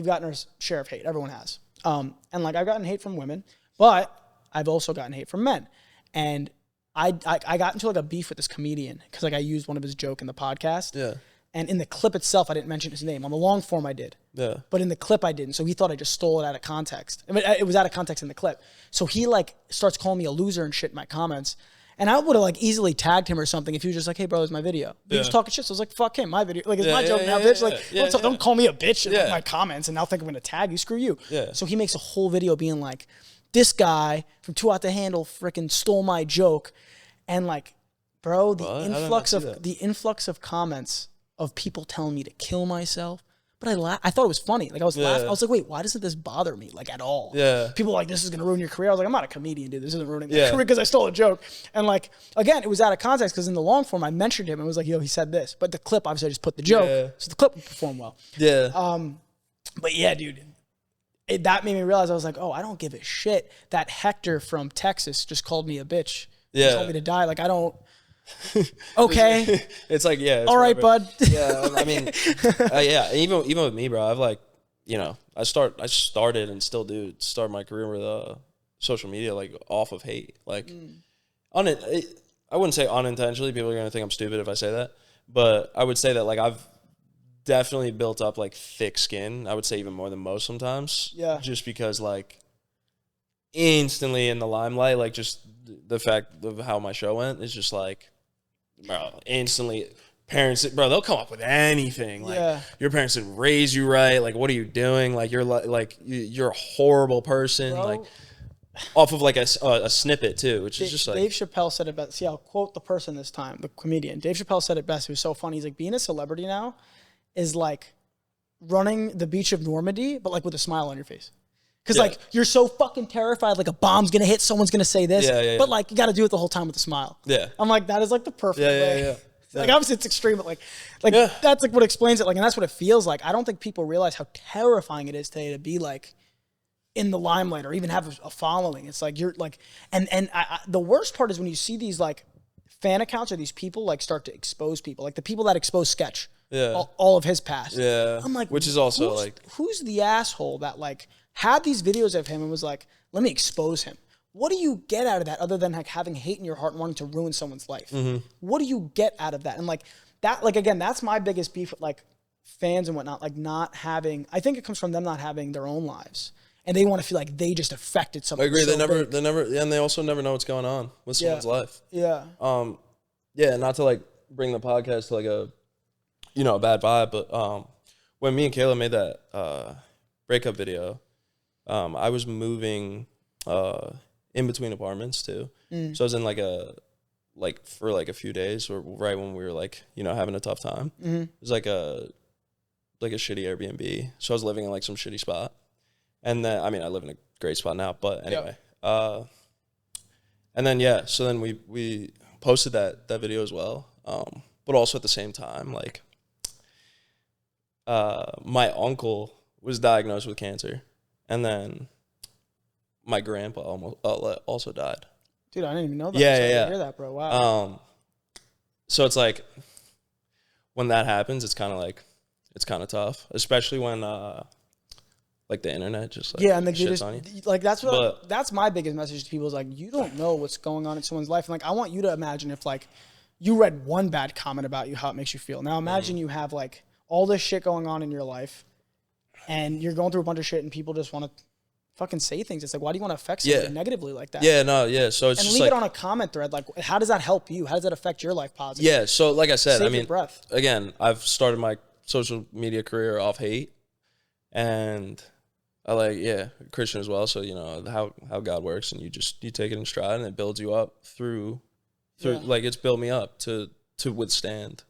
gotten our share of hate. Everyone has. And like I've gotten hate from women, but I've also gotten hate from men. And I got into like a beef with this comedian because like I used one of his joke in the podcast. Yeah. And in the clip itself, I didn't mention his name. On the long form, I did. Yeah. But in the clip, I didn't. So he thought I just stole it out of context. I mean, it was out of context in the clip. So he like starts calling me a loser and shit in my comments. And I would have like easily tagged him or something if he was just like, hey, bro, it's my video. But he was talking shit. So I was like, fuck him, my video. Like, it's my joke now, bitch. Like, don't call me a bitch in my comments and now think I'm going to tag you. Screw you. Yeah. So he makes a whole video being like, this guy from Two Out the Handle freaking stole my joke. And like, bro, the influx of comments of people telling me to kill myself. But I thought it was funny. Like I was laughing. I was like, wait, why doesn't this bother me like at all? Yeah. People were like, this is gonna ruin your career. I was like, I'm not a comedian, dude. This isn't ruining my career because I stole a joke. And like, again, it was out of context because in the long form I mentioned him and was like, yo, he said this. But the clip, obviously I just put the joke. So the clip would perform well. Yeah. But yeah, dude. That made me realize I was like, oh, I don't give a shit that Hector from Texas just called me a bitch. Yeah. He told me to die. Like I don't. Okay. It's like, yeah. All right, bud. Yeah. I mean, yeah. Even with me, bro, I've like, you know, I started and still do start my career with social media, like off of hate. Like, I wouldn't say unintentionally. People are going to think I'm stupid if I say that. But I would say that like I've definitely built up like thick skin. I would say even more than most sometimes. Yeah. Just because like instantly in the limelight, like just the fact of how my show went is just like, bro, instantly parents, bro, they'll come up with anything. Like your parents didn't raise you right. Like, what are you doing? Like, you're a horrible person. Bro, like, off of like a snippet too, which is just like Dave Chappelle said it best. See, I'll quote the person this time, the comedian. Dave Chappelle said it best. It was so funny. He's like, being a celebrity now is like running the beach of Normandy, but like with a smile on your face. Because like you're so fucking terrified, like a bomb's gonna hit, someone's gonna say this, but like you got to do it the whole time with a smile. Yeah, I'm like, that is like the perfect way. Yeah. Like obviously it's extreme, but like that's like what explains it. Like, and that's what it feels like. I don't think people realize how terrifying it is today to be like in the limelight or even have a following. It's like you're like, and the worst part is when you see these like fan accounts or these people like start to expose people, like the people that expose Sketch, all of his past. Yeah, I'm like, which is also who's the asshole that like had these videos of him and was like, let me expose him. What do you get out of that other than like having hate in your heart and wanting to ruin someone's life? Mm-hmm. What do you get out of that? And like that, like again, that's my biggest beef with like fans and whatnot, like not having, I think it comes from them not having their own lives. And they want to feel like they just affected something. I agree. So they never, and they also never know what's going on with someone's life. Yeah. Not to like bring the podcast to like a bad vibe, but when me and Kayla made that breakup video, I was moving in between apartments too. So I was in for like a few days, or right when we were like having a tough time. Mm-hmm. It was like a shitty Airbnb. So I was living in like some shitty spot, and then I live in a great spot now, but anyway. And then so then we posted that video as well, but also at the same time like my uncle was diagnosed with cancer, and then my grandpa also died. Dude, I didn't even know that. Yeah, I yeah. hear that, bro. Wow. So it's like when that happens, it's kind of tough, especially when like the internet just like and shits on you. Like that's my biggest message to people is like, you don't know what's going on in someone's life. And like I want you to imagine if like you read one bad comment about you, how it makes you feel. Now imagine you have like all this shit going on in your life and you're going through a bunch of shit and people just want to fucking say things. It's like, why do you want to affect someone negatively like that? Yeah, no, yeah. So it's and just leave like, it on a comment thread. Like, how does that help you? How does that affect your life positively? Yeah, so like I said, Save your breath. Again, I've started my social media career off hate, and I Christian as well. So how God works, and you take it in stride, and it builds you up through like it's built me up to withstand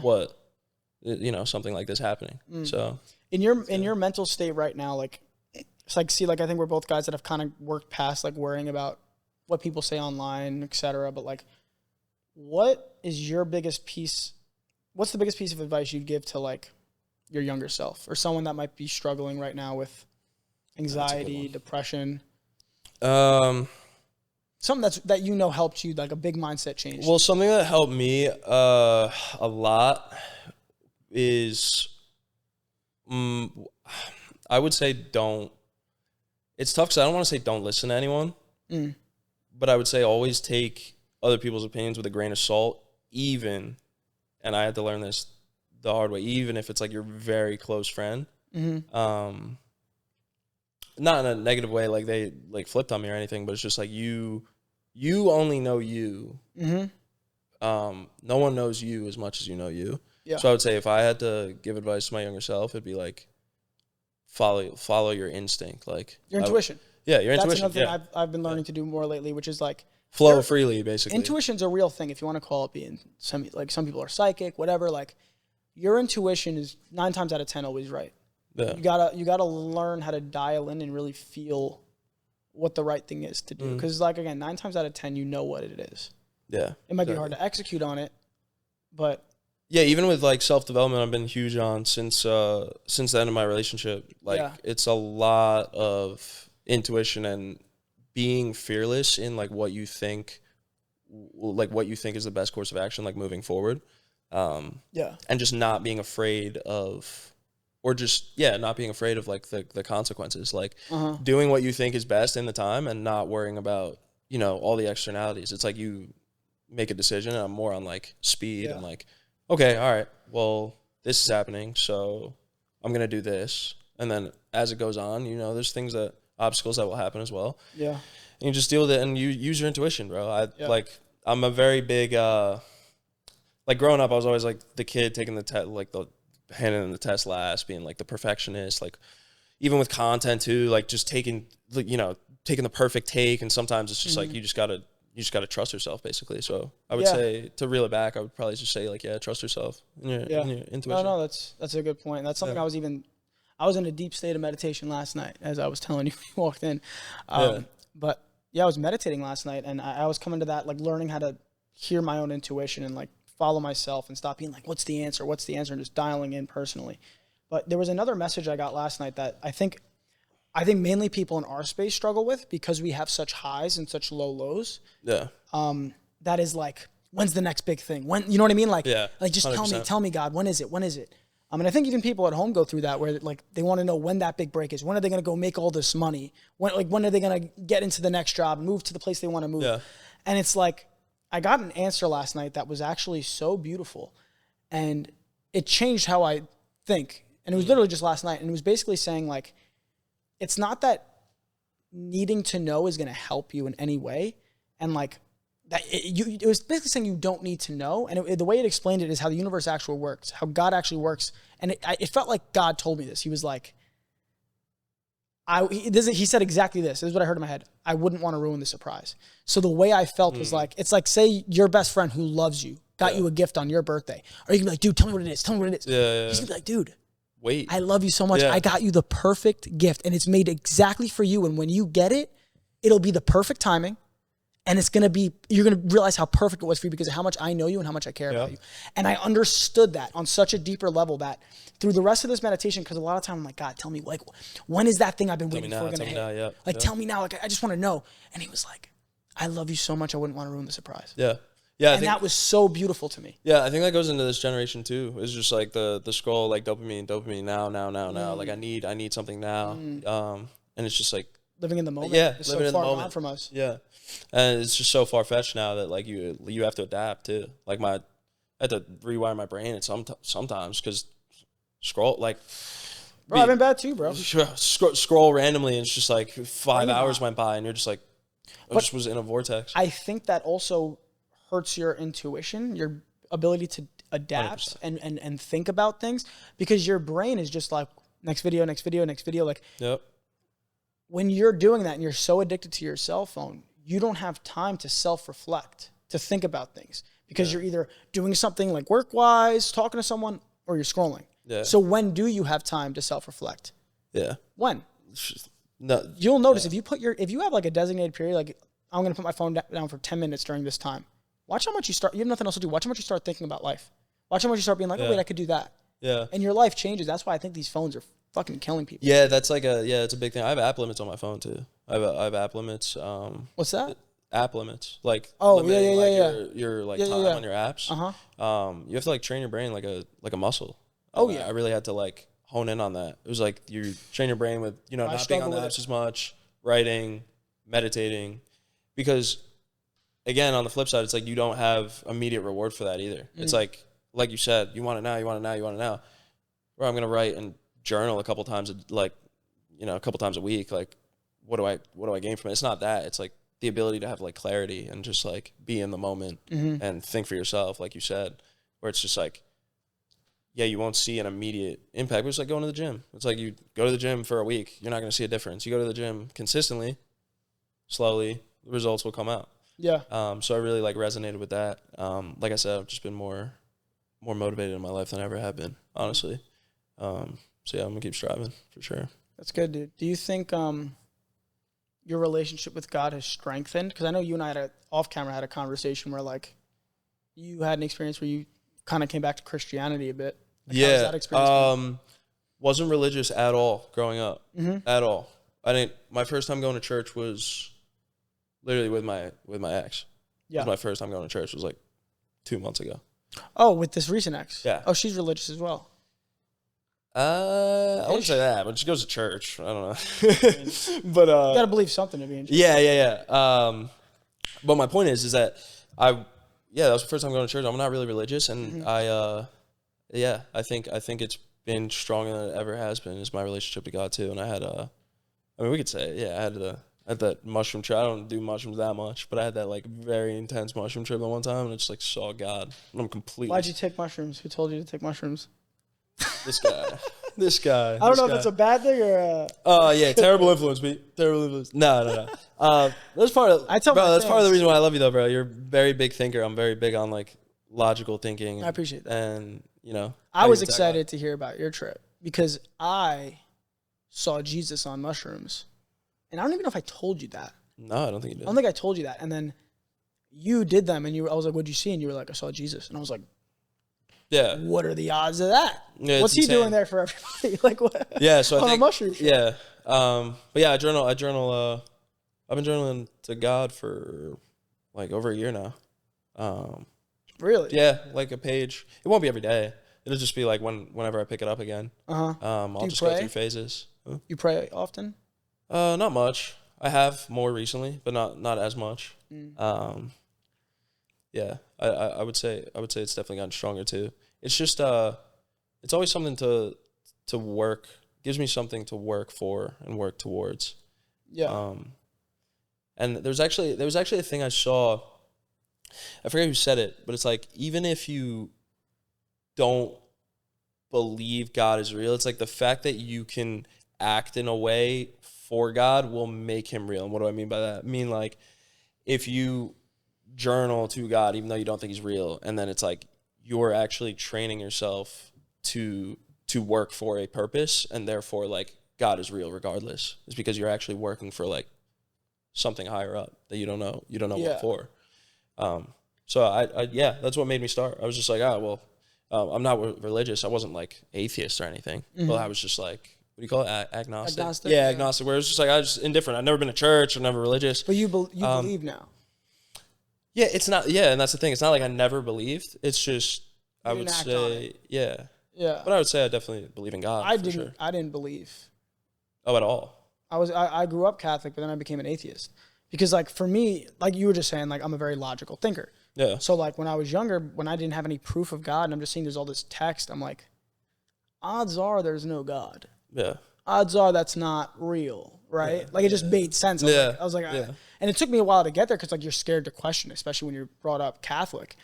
what something like this happening. So in your mental state right now, like it's like, see, like I think we're both guys that have kind of worked past like worrying about what people say online, etc. But like, what's the biggest piece of advice you'd give to like your younger self or someone that might be struggling right now with anxiety, depression? Something that helped you, like a big mindset change. Well, something that helped me a lot is I would say it's tough because I don't want to say don't listen to anyone, but I would say always take other people's opinions with a grain of salt, even, and I had to learn this the hard way, even if it's like your very close friend. Not in a negative way, like they like flipped on me or anything, but it's just like you only know you. No one knows you as much as you know you. Yeah. So I would say if I had to give advice to my younger self, it'd be like follow your instinct, like your intuition. Your intuition. That's another thing I've been learning to do more lately, which is like flow freely, basically. Intuition's a real thing, if you want to call it being. Some people are psychic, whatever. Like your intuition is 9 times out of 10 always right. Yeah. You gotta learn how to dial in and really feel what the right thing is to do. Because like again, 9 times out of 10 you know what it is. Yeah. It might be hard to execute on it, but yeah, even with like self-development, I've been huge on since the end of my relationship. Like it's a lot of intuition and being fearless in like what you think is the best course of action, like moving forward. And just not being afraid of, not being afraid of like the consequences, like doing what you think is best in the time and not worrying about, all the externalities. It's like you make a decision, and I'm more on like speed and like, okay, all right, well, this is happening, so I'm going to do this. And then as it goes on, there's obstacles that will happen as well. Yeah. And you just deal with it and you use your intuition, bro. I'm a very big, like growing up, I was always like the kid taking the test, like the handing in the test last, being like the perfectionist, like even with content too, like just taking, taking the perfect take, and sometimes it's just like you just gotta trust yourself, basically. So I would say, to reel it back, I would probably just say like, trust yourself in your intuition. No, that's a good point. That's something I was in a deep state of meditation last night, as I was telling you when you walked in. But I was meditating last night, and I was coming to that, like, learning how to hear my own intuition and like follow myself and stop being like, what's the answer, and just dialing in personally. But there was another message I got last night that I think mainly people in our space struggle with, because we have such highs and such low lows. Yeah. That is like, when's the next big thing? When, you know what I mean? Like, like, just 100%. tell me, God, when is it? I mean, I think even people at home go through that, where like they want to know when that big break is. When are they going to go make all this money? When are they going to get into the next job, move to the place they want to move? Yeah. And it's like, I got an answer last night that was actually so beautiful, and it changed how I think. And it was literally just last night. And it was basically saying, like, it's not that needing to know is going to help you in any way. And like, it was basically saying you don't need to know. And the way it explained it is how the universe actually works, how God actually works. And it felt like God told me this. He was like, he said exactly this. This is what I heard in my head. I wouldn't want to ruin the surprise. So the way I felt was like, it's like, say your best friend who loves you got you a gift on your birthday. Or you can be like, dude, tell me what it is. Yeah. He's going to be like, dude, wait, I love you so much. I got you the perfect gift, and it's made exactly for you. And when you get it, it'll be the perfect timing. And you're going to realize how perfect it was for you because of how much I know you and how much I care about you. And I understood that on such a deeper level that through the rest of this meditation, because a lot of time I'm like, God, tell me, like, when is that thing I've been waiting for going to hit? Tell me now. Like, I just want to know. And he was like, I love you so much, I wouldn't want to ruin the surprise. Yeah. Yeah. And that was so beautiful to me. Yeah, I think that goes into this generation too. It's just like the scroll, like dopamine now. Like I need something now. And it's just like living in the moment. Yeah, it's living so in the far moment gone from us. Yeah, and it's just so far fetched now that like you have to adapt too. Like I had to rewire my brain at sometimes because scroll like. Bro, I've been bad too, bro. Scroll randomly, and it's just like 5 hours went by, and you're just like, I just was in a vortex. I think that also hurts your intuition, your ability to adapt and think about things, because your brain is just like, next video. Like, when you're doing that and you're so addicted to your cell phone, you don't have time to self-reflect, to think about things, because you're either doing something like work-wise, talking to someone, or you're scrolling. Yeah. So when do you have time to self-reflect? Yeah. When? No. You'll notice if you have like a designated period, like I'm going to put my phone down for 10 minutes during this time. Watch how much you have nothing else to do. Watch how much you start thinking about life. Watch how much you start being like, oh wait, I could do that. Yeah. And your life changes. That's why I think these phones are fucking killing people. Yeah, that's like it's a big thing. I have app limits on my phone too. I have app limits. What's that? App limits, like your like time on your apps. You have to like train your brain like a muscle. I really had to like hone in on that. It was like you train your brain with not being on the apps as much, writing, meditating, because again on the flip side, it's like you don't have immediate reward for that either. It's like you said, you want it now. Where I'm gonna write and journal a couple times a week. Like, what do I gain from it? It's not that. It's like the ability to have like clarity and just like be in the moment and think for yourself, like you said, where it's just like, yeah, you won't see an immediate impact, but it's like going to the gym. It's like you go to the gym for a week, you're not going to see a difference. You go to the gym consistently, slowly, the results will come out. Yeah. So I really like resonated with that. Like I said, I've just been more motivated in my life than I ever have been, honestly. So yeah, I'm gonna keep striving for sure. That's good, dude. Do you think your relationship with God has strengthened? Because I know you and I off camera had a conversation where like you had an experience where you kind of came back to Christianity a bit. Like, how was that experience? Wasn't religious at all growing up. At all. My first time going to church was literally with my ex. Yeah. It was my first time going to church. It was like 2 months ago. Oh, with this recent ex? Yeah. Oh, she's religious as well. I wouldn't say that, but she goes to church. I don't know. But you gotta believe something to be in church. Yeah. But my point is that that was the first time going to church. I'm not really religious, and I think it's been stronger than it ever has been. Is my relationship to God too, and I had we could say I had that mushroom trip. I don't do mushrooms that much, but I had that like very intense mushroom trip the one time, and I just like saw God, and I'm completely. Why'd you take mushrooms? Who told you to take mushrooms? This guy. This guy. I don't know if it's a bad thing or. Yeah, terrible influence, Pete. Terrible influence. No. That's part of. That's part of the reason why I love you, though, bro. You're a very big thinker. I'm very big on like logical thinking. And, I appreciate that. And I was excited to hear about your trip because I saw Jesus on mushrooms, and I don't even know if I told you that. No, I don't think you did. I don't think I told you that. And then you did them, and I was like, "What'd you see?" And you were like, "I saw Jesus," and I was like. Yeah. What are the odds of that? Yeah, what's he doing there for everybody? Like what? Yeah, so I think a mushroom trip. Yeah. But yeah, I journal I've been journaling to God for like over a year now. Really? Yeah, like a page. It won't be every day. It'll just be like whenever I pick it up again. I'll just go through phases. Huh? You pray often? Not much. I have more recently, but not as much. Yeah, I would say it's definitely gotten stronger too. It's just it's always something to work. Gives me something to work for and work towards. Yeah. And there was actually a thing I saw. I forget who said it, but it's like even if you don't believe God is real, it's like the fact that you can act in a way for God will make him real. And what do I mean by that? I mean like if you journal to God even though you don't think he's real, and then it's like you're actually training yourself to work for a purpose, and therefore like God is real regardless. It's because you're actually working for like something higher up that you don't know what for. So I that's what made me start. I was just like, I'm not religious. I wasn't like atheist or anything. Well, I was just like, what do you call it? Agnostic. Yeah, agnostic. Where it was just like I was just indifferent. I've never been to church. I'm never religious. But you believe now. Yeah, it's not. Yeah, and that's the thing. It's not like I never believed. It's just I would say, yeah. But I would say I definitely believe in God. I didn't believe. Oh, at all. I grew up Catholic, but then I became an atheist because like for me, like you were just saying, like I'm a very logical thinker. Yeah. So like when I was younger, when I didn't have any proof of God, and I'm just seeing there's all this text, I'm like, odds are there's no God. Yeah. Odds are that's not real, right? Yeah. Like it just made sense. I was like, and it took me a while to get there because like you're scared to question, especially when you're brought up Catholic.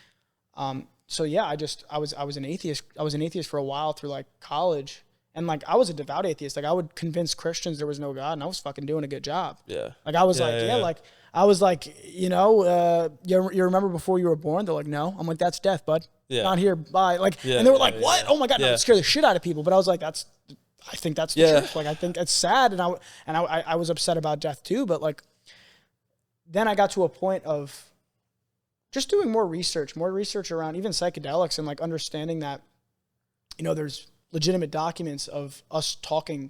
So yeah, I was an atheist. I was an atheist for a while through like college, and like I was a devout atheist. Like I would convince Christians there was no God, and I was fucking doing a good job. Yeah. Like I was like I was like, you remember before you were born? They're like, no. I'm like, that's death, bud. Yeah. Not here. Bye. Like, and they were like, what? Oh my God. That would scare the shit out of people. But I was like, I think that's the truth. Like, I think it's sad. And I was upset about death too. But like, then I got to a point of just doing more research around even psychedelics and like understanding that, there's legitimate documents of us talking.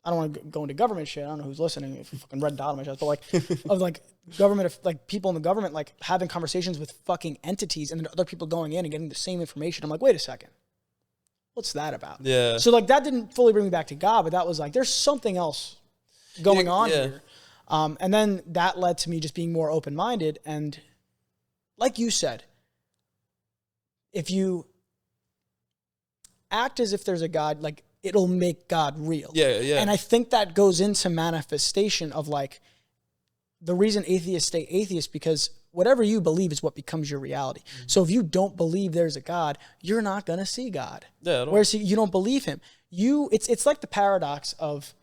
I don't want to go into government shit. I don't know who's listening. If you fucking red dot on my chest, but like of like government, like people in the government, like having conversations with fucking entities, and then other people going in and getting the same information. I'm like, wait a second, what's that about? Yeah. So like that didn't fully bring me back to God, but that was like there's something else going on here. And then that led to me just being more open minded, and like you said, if you act as if there's a God, like it'll make God real. Yeah. And I think that goes into manifestation of like the reason atheists stay atheists, because whatever you believe is what becomes your reality. Mm-hmm. So if you don't believe there's a God, you're not going to see God. Yeah. Whereas you don't believe him. It's like the paradox of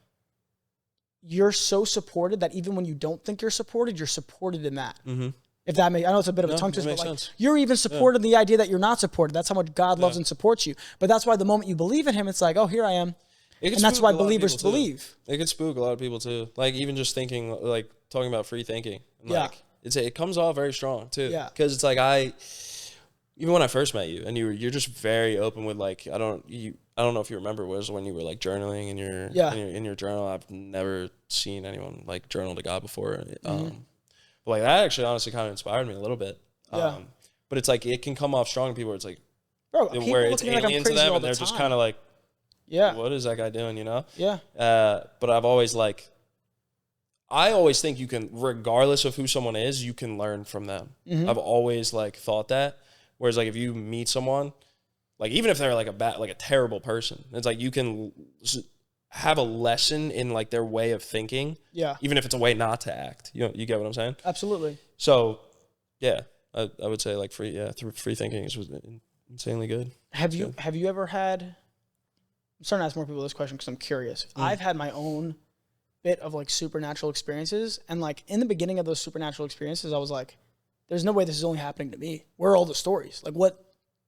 you're so supported that even when you don't think you're supported in that. Mm-hmm. If that makes, I know it's a bit of a tongue twister, but like you're even supported in the idea that you're not supported. That's how much God loves and supports you. But that's why the moment you believe in him, it's like, oh, here I am. And that's why believers believe. It can spook a lot of people too. Like even just thinking, like talking about free thinking. And like, it comes off very strong too. Yeah. Because it's like even when I first met you, and you're just very open with like I don't know if you remember, was when you were like journaling in your journal. I've never seen anyone like journal to God before. But like that actually honestly kind of inspired me a little bit. But it's like it can come off strong to people where it's like, bro, where it's alien to them and they're just kind of like, what is that guy doing, Yeah. But I always think you can, regardless of who someone is, you can learn from them. Mm-hmm. I've always like thought that. Whereas like if you meet someone, like even if they're like a terrible person, it's like you can have a lesson in like their way of thinking. Yeah. Even if it's a way not to act. You get what I'm saying? Absolutely. So yeah, I would say like free thinking is insanely good. Have you ever had I'm starting to ask more people this question because I'm curious. I've had my own bit of like supernatural experiences, and like in the beginning of those supernatural experiences, I was like, there's no way this is only happening to me. Where are all the stories? Like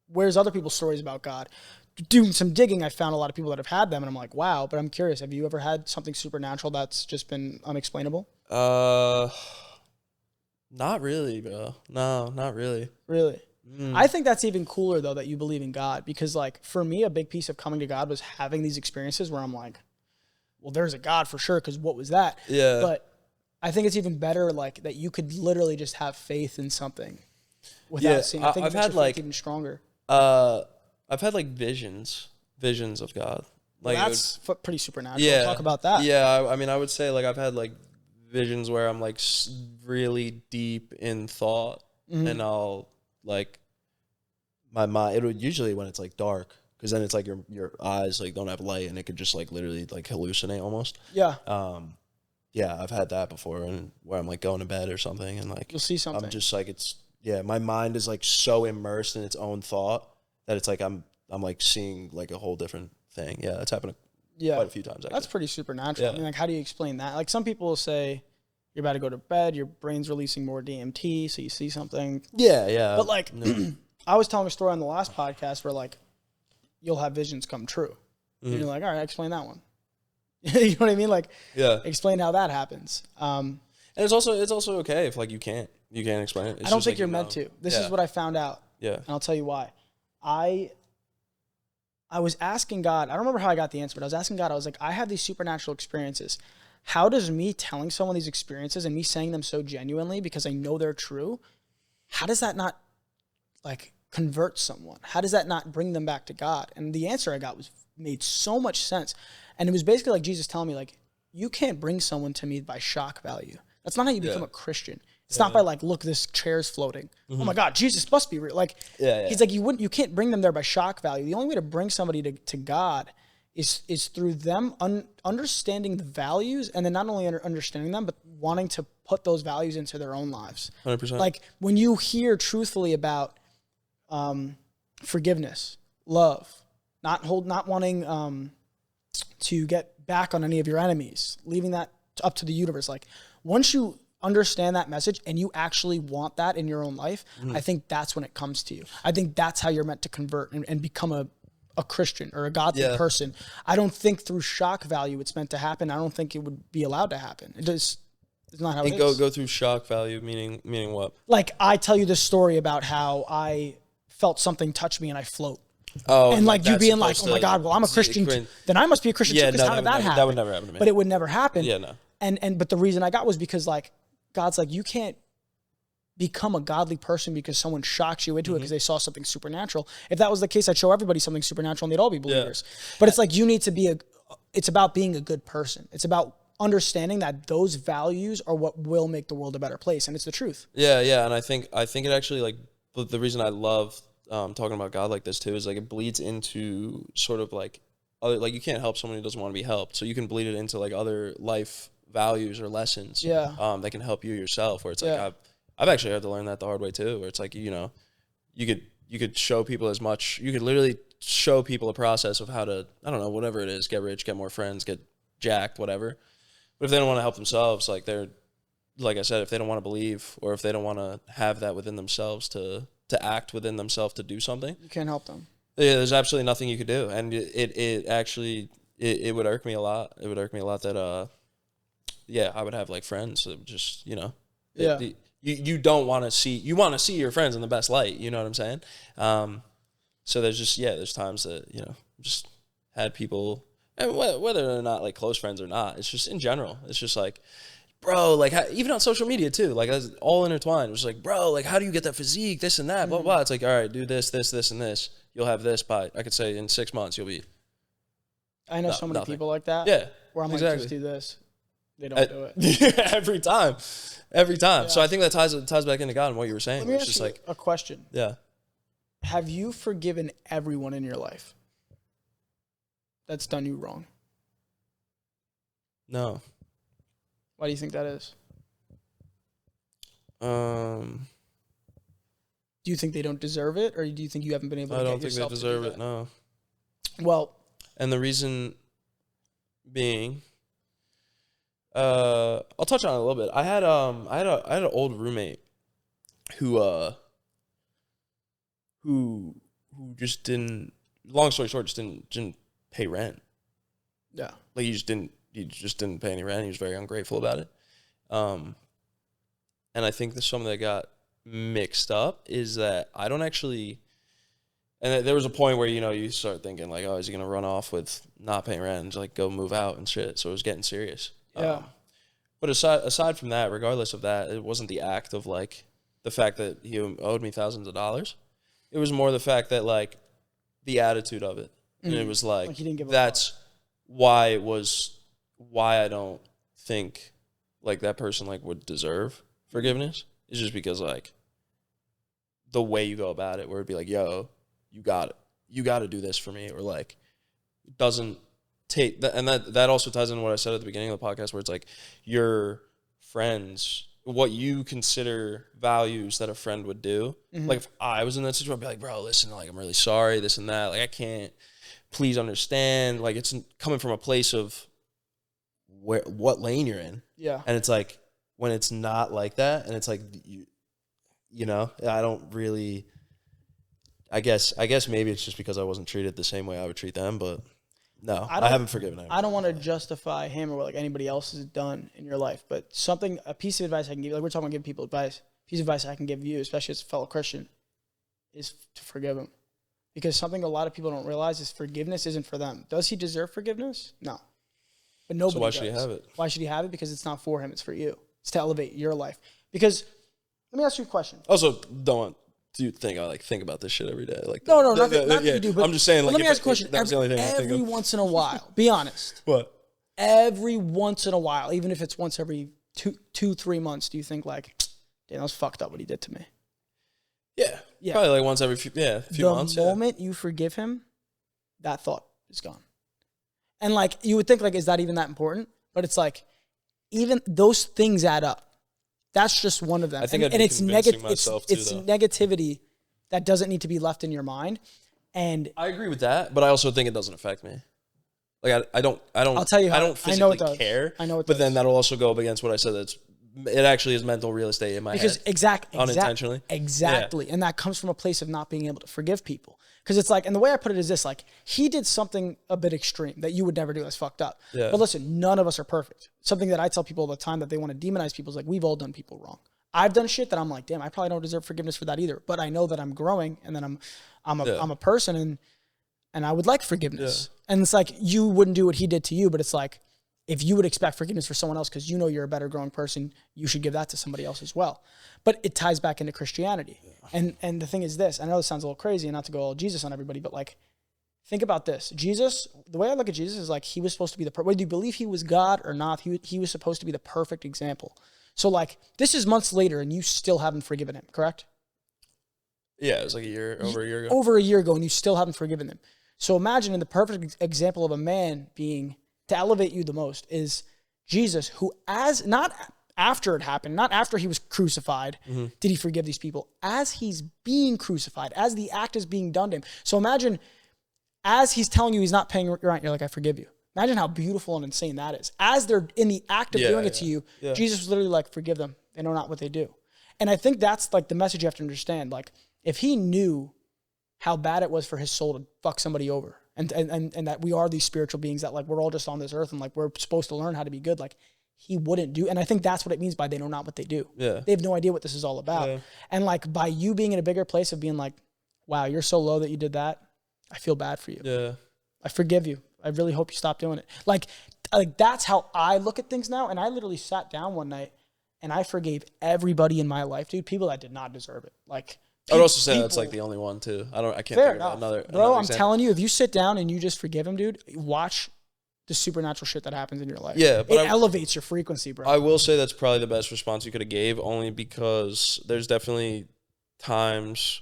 where's other people's stories about God? Doing some digging, I found a lot of people that have had them, and I'm like, wow. But I'm curious, have you ever had something supernatural that's just been unexplainable? Not really, bro. No, not really. Really? I think that's even cooler though, that you believe in God, because like for me, a big piece of coming to God was having these experiences where I'm like, well, there's a God for sure, because what was that? Yeah. But I think it's even better like that you could literally just have faith in something without seeing. I think I've it makes had your faith like even stronger. I've had like visions of God. Like Well, that's pretty supernatural. yeah, Talk about that. Yeah, I mean, I would say like I've had like visions where I'm like really deep in thought, and I'll like my mind. It would usually when it's like dark, because then it's like your eyes like don't have light, and it could just like literally like hallucinate almost. Yeah. Yeah, I've had that before, and where I'm like going to bed or something, and like You'll see something. I'm just like my mind is like so immersed in its own thought that it's like I'm like seeing like a whole different thing. Yeah, that's happened quite a few times. Actually. That's pretty supernatural. Yeah. I mean, like, how do you explain that? Like, some people will say you're about to go to bed, your brain's releasing more DMT, so you see something. Yeah. But like, I was telling a story on the last podcast where like you'll have visions come true, and you're like, all right, explain that one. You know what I mean? Like, explain how that happens. And it's also okay if like you can't explain it. It's I don't just, think like, you're meant to. This is what I found out. Yeah. And I'll tell you why. I was asking God, I don't remember how I got the answer, but I was asking God, I was like, I have these supernatural experiences. How does me telling someone these experiences and me saying them so genuinely because I know they're true, how does that not like convert someone? How does that not bring them back to God? And the answer I got made so much sense. And it was basically like Jesus telling me, like, you can't bring someone to me by shock value. That's not how you become a Christian. It's not by like, look, this chair's floating. Oh my God, Jesus must be real. Like, he's like, you can't bring them there by shock value. The only way to bring somebody to God is through them understanding the values, and then not only understanding them, but wanting to put those values into their own lives. 100%. Like when you hear truthfully about forgiveness, love, not wanting to get back on any of your enemies, leaving that up to the universe. Like once you understand that message and you actually want that in your own life, I think that's when it comes to you. I think that's how you're meant to convert and become a Christian or a godly person. I don't think through shock value it's meant to happen. I don't think it would be allowed to happen. It's not how it is. Go through shock value, meaning what? Like I tell you this story about how I felt something touch me and I float. Oh, and like you being like, oh my God, well I'm a Christian, then I must be a Christian too, because how did that happen? That would never happen to me. But it would never happen. Yeah, no. But the reason I got was because like God's like, you can't become a godly person because someone shocks you into it because they saw something supernatural. If that was the case, I'd show everybody something supernatural and they'd all be believers. But it's like you need to it's about being a good person. It's about understanding that those values are what will make the world a better place, and it's the truth. Yeah, and I think it actually like the reason I love talking about God like this too is like it bleeds into sort of like other, like you can't help someone who doesn't want to be helped, so you can bleed it into like other life values or lessons that can help you yourself, where it's like I've actually had to learn that the hard way too, where it's like, you know, you could show people as much, you could literally show people a process of how to, I don't know, whatever it is, get rich, get more friends, get jacked, whatever. But if they don't want to help themselves, like like I said, if they don't want to believe, or if they don't want to have that within themselves to act within themselves to do something, You can't help them. yeah, there's absolutely nothing you could do. And it actually would irk me a lot. It would irk me a lot that I would have like friends that just, you know, you don't want to see, you want to see your friends in the best light, you know what I'm saying? So there's times that, you know, just had people, and whether they're not like close friends or not, it's just in general, it's just like, bro, like even on social media too, like it's all intertwined. It was like, bro, like how do you get that physique, this and that, blah, blah. It's like, all right, do this, this, this, and this. You'll have this by, I could say in 6 months, you'll be. I know so many people like that. Yeah. Where I'm like, just do this. They don't do it. Every time. Yeah. So I think that ties back into God and what you were saying. Let me it's ask just you like a question. Yeah. Have you forgiven everyone in your life that's done you wrong? No. Why do you think that is? Do you think they don't deserve it, or do you think you haven't been able to get yourself to do that? I don't think they deserve it, no. Well, And the reason being, I'll touch on it a little bit. I had an old roommate who just didn't, long story short, just didn't pay rent. Yeah. Like he just didn't pay any rent. He was very ungrateful about it. And I think that something that got mixed up is that I don't actually, and there was a point where, you start thinking like, oh, is he going to run off with not paying rent and just like go move out and shit? So it was getting serious. Yeah. But aside from that, regardless of that, it wasn't the act of like the fact that he owed me thousands of dollars. It was more the fact that like the attitude of it. And it was like he didn't give a that's why I don't think like that person like would deserve forgiveness. It's just because like the way you go about it, where it'd be like, yo, you got to do this for me, or like it doesn't take that. And that also ties into what I said at the beginning of the podcast, where it's like your friends, what you consider values that a friend would do. Like if I was in that situation, I'd be like, bro, listen, like I'm really sorry, this and that. Like I can't, please understand. Like it's coming from a place of what lane you're in. Yeah. And it's like when it's not like that, and it's like I don't really. I guess maybe it's just because I wasn't treated the same way I would treat them, but no, I haven't forgiven him. I don't want to justify him or what like anybody else has done in your life, but a piece of advice I can give, like we're talking about giving people advice, piece of advice I can give you, especially as a fellow Christian, is to forgive him. Because something a lot of people don't realize is forgiveness isn't for them. Does he deserve forgiveness? No. But nobody So why does. should he have it? Why should he have it? Because it's not for him, it's for you. It's to elevate your life. Because, let me ask you a question. Also, don't want to think I like think about this shit every day. Like No, not that you do. But I'm just saying. Like, let me ask you a question. That's the only thing I think every of. once in a while, be honest. What? Every once in a while, even if it's once every 3 months, do you think like, damn, that was fucked up what he did to me? Yeah. Probably like once every few months. The moment you forgive him, that thought is gone. And like you would think like, is that even that important? But it's like, even those things add up. That's just one of them. I think and it's negativity that doesn't need to be left in your mind. And I agree with that, but I also think it doesn't affect me. Like I don't. I'll tell you how, I don't physically care. I know it but does. then that'll also go up against what I said. It actually is mental real estate in my head. Unintentionally. Exactly. Yeah. And that comes from a place of not being able to forgive people. Because it's like, and the way I put it is this, like, he did something a bit extreme that you would never do. That's fucked up. Yeah. But listen, none of us are perfect. Something that I tell people all the time that they want to demonize people is like, we've all done people wrong. I've done shit that I'm like, damn, I probably don't deserve forgiveness for that either. But I know that I'm growing and then I'm a person and I would like forgiveness. Yeah. And it's like, you wouldn't do what he did to you, but it's like, if you would expect forgiveness for someone else because you know you're a better growing person, you should give that to somebody else as well. But it ties back into Christianity. Yeah. And the thing is this, I know this sounds a little crazy and not to go all Jesus on everybody, but like, think about this. Jesus, the way I look at Jesus is like, he was supposed to be whether you believe he was God or not, he was supposed to be the perfect example. So like, this is months later and you still haven't forgiven him, correct? Yeah, it was like over a year ago. Over a year ago and you still haven't forgiven him. So imagine in the perfect example of a man being, to elevate you the most, is Jesus, who not after it happened, not after he was crucified, did he forgive these people. As he's being crucified, as the act is being done to him. So imagine, as he's telling you he's not paying rent, you're like, I forgive you. Imagine how beautiful and insane that is. As they're in the act of doing it to you, Jesus was literally like, forgive them. They know not what they do. And I think that's like the message you have to understand. Like, if he knew how bad it was for his soul to fuck somebody over, and that we are these spiritual beings, that like we're all just on this earth and like we're supposed to learn how to be good, like he wouldn't do. And I think that's what it means by they know not what they do. Yeah. They have no idea what this is all about. Yeah. And like by you being in a bigger place of being like, wow, you're so low that you did that, I feel bad for you. Yeah. I forgive you. I really hope you stop doing it. Like that's how I look at things now. And I literally sat down one night and I forgave everybody in my life, dude, people that did not deserve it. Like, I would also say that's like the only one too. I can't think of another. Bro, I'm telling you, if you sit down and you just forgive him, dude, watch the supernatural shit that happens in your life. Yeah, but it elevates your frequency, bro. I will say that's probably the best response you could have gave, only because there's definitely times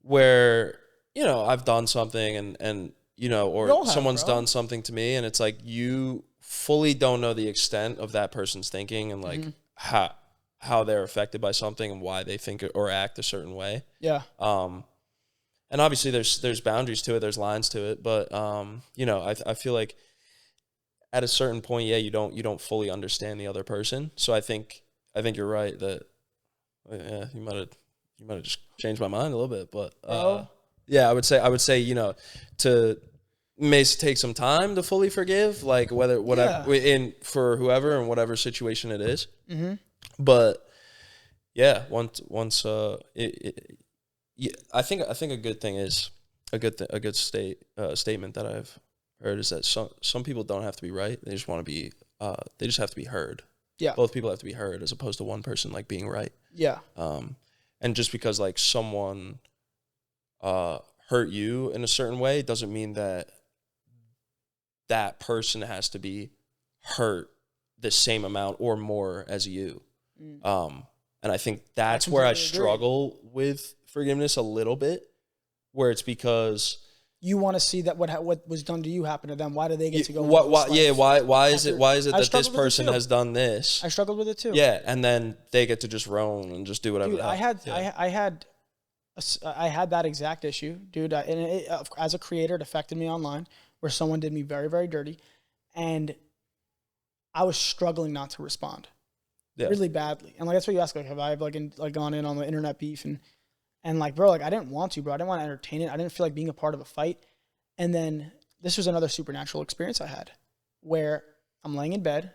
where, I've done something and or someone's done something to me and it's like you fully don't know the extent of that person's thinking and like how they're affected by something and why they think or act a certain way. Yeah. And and obviously there's boundaries to it, there's lines to it, but you know, I feel like at a certain point, yeah, you don't fully understand the other person. So I think you're right that yeah, you might have just changed my mind a little bit, but yeah, I would say you know, to may take some time to fully forgive, like whatever in for whoever and whatever situation it is. Mm-hmm. But yeah, once yeah, I think a good thing is a good statement that I've heard is that some people don't have to be right. They just want to be they just have to be heard. Yeah. Both people have to be heard as opposed to one person like being right. Yeah. And just because like someone hurt you in a certain way doesn't mean that that person has to be hurt the same amount or more as you. And I think that's where I struggle with forgiveness a little bit, where it's because you want to see that what was done to you happen to them. Why do they get to go? Why is it that this person has done this? I struggled with it too. Yeah, and then they get to just roam and just do whatever. Dude, I had that exact issue, dude. And it, as a creator, it affected me online, where someone did me very, very dirty, and I was struggling not to respond, really badly. And like that's what you ask, like, have I gone in on the internet beef and like, bro, like I didn't want to, bro. I didn't want to entertain it. I didn't feel like being a part of a fight. And then this was another supernatural experience I had, where I'm laying in bed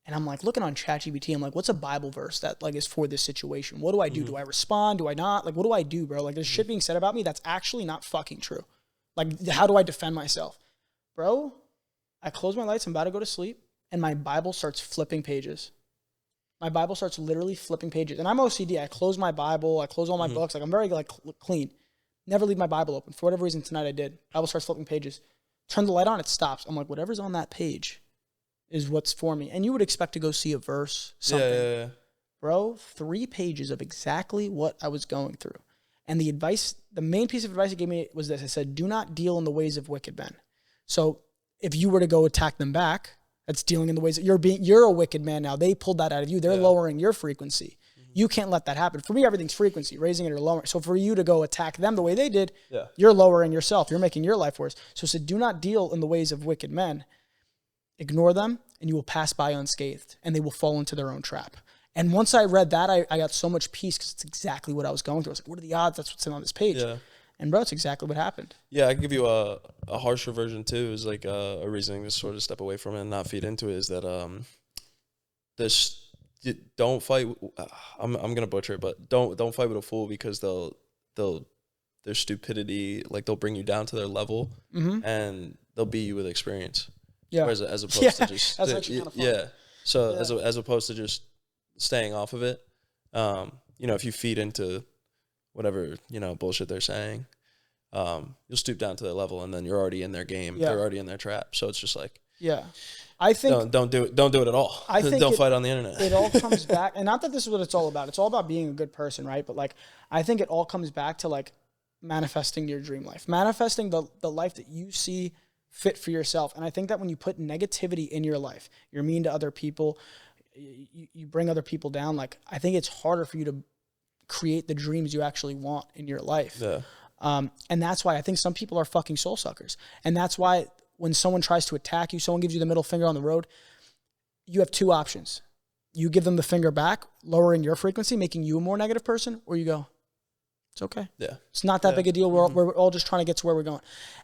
and I'm like looking on ChatGPT. I'm like, what's a Bible verse that like is for this situation? What do I do? Do I respond? Do I not? Like, what do I do, bro? Like, there's shit being said about me that's actually not fucking true. Like, how do I defend myself? Bro, I close my lights. I'm about to go to sleep. And my Bible starts flipping pages. My Bible starts literally flipping pages. And I'm OCD. I close my Bible. I close all my books. Like, I'm very like clean. Never leave my Bible open. For whatever reason tonight I did. Bible starts flipping pages. Turn the light on, it stops. I'm like, whatever's on that page is what's for me. And you would expect to go see a verse, something. Yeah. Bro, 3 pages of exactly what I was going through. And the main piece of advice it gave me was this. It said, do not deal in the ways of wicked men. So if you were to go attack them back, that's dealing in the ways that you're a wicked man now. They pulled that out of you. They're lowering your frequency. You can't let that happen. For me, everything's frequency, raising it or lowering. So for you to go attack them the way they did, you're lowering yourself. You're making your life worse. So it said, do not deal in the ways of wicked men. Ignore them, and you will pass by unscathed, and they will fall into their own trap. And once I read that, I got so much peace because it's exactly what I was going through. I was like, what are the odds that's what's in on this page? Yeah. And bro, it's exactly what happened. Yeah, I can give you a harsher version too. Is like a reasoning to sort of step away from it and not feed into it. Is that don't fight. I'm gonna butcher it, but don't fight with a fool because their stupidity, like they'll bring you down to their level and they'll beat you with experience. Yeah. Whereas as opposed to just that's actually kind of fun. Yeah. So as opposed to just staying off of it, you know, if you feed into whatever, you know, bullshit they're saying, you'll stoop down to their level and then you're already in their game. Yeah. They're already in their trap. So it's just like, I think don't do it at all. I think don't fight on the internet. It all comes back, and not that this is what it's all about. It's all about being a good person, right? But like, I think it all comes back to like manifesting your dream life, manifesting the life that you see fit for yourself. And I think that when you put negativity in your life, you're mean to other people, you bring other people down. Like, I think it's harder for you to create the dreams you actually want in your life. Yeah. And that's why I think some people are fucking soul suckers. And that's why when someone tries to attack you, someone gives you the middle finger on the road, you have 2 options. You give them the finger back, lowering your frequency, making you a more negative person, or you go, it's okay. Yeah. It's not that big a deal. We're all just trying to get to where we're going.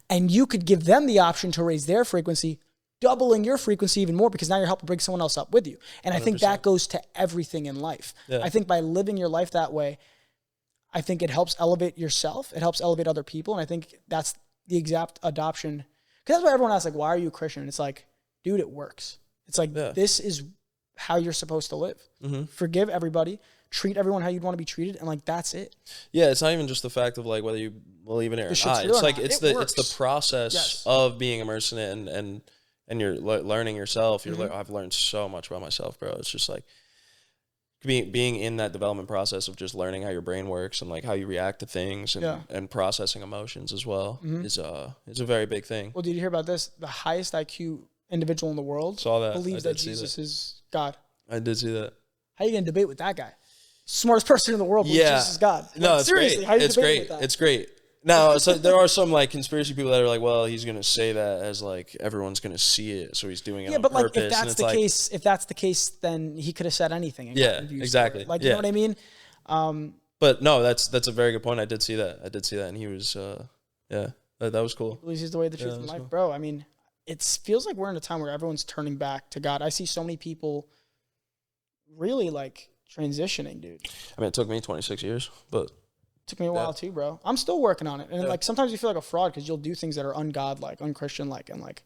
And you could give them the option to raise their frequency, doubling your frequency even more, because now you're helping bring someone else up with you. And 100%. I think that goes to everything in life. Yeah. I think by living your life that way, I think it helps elevate yourself. It helps elevate other people. And I think that's the exact adoption. Because that's why everyone asks, like, why are you a Christian? And it's like, dude, it works. It's like, this is how you're supposed to live. Mm-hmm. Forgive everybody. Treat everyone how you'd want to be treated. And like, that's it. Yeah, it's not even just the fact of like whether you believe in it or not. It's like, it's the process of being immersed in it and you're learning yourself. I've learned so much about myself, bro. It's just like being in that development process of just learning how your brain works and like how you react to things and processing emotions as well is a very big thing. Well, did you hear about this? The highest IQ individual in the world believes that Jesus is God. I did see that. How are you going to debate with that guy? Smartest person in the world believes Jesus is God. No, it's seriously, great. It's great. It's great. Now, so there are some like conspiracy people that are like, well, he's gonna say that as like everyone's gonna see it, so he's doing it on but like purpose. if that's the case, then he could have said anything. And Yeah, gotten views exactly. for it. Like, you know what I mean? But no, that's a very good point. I did see that, and he was, that was cool. Believes he's the way, the truth, and life, cool. Bro. I mean, it feels like we're in a time where everyone's turning back to God. I see so many people really like transitioning, dude. I mean, it took me 26 years, but it took me a while too, bro. I'm still working on it, and like sometimes you feel like a fraud because you'll do things that are ungodlike, unchristian-like, and like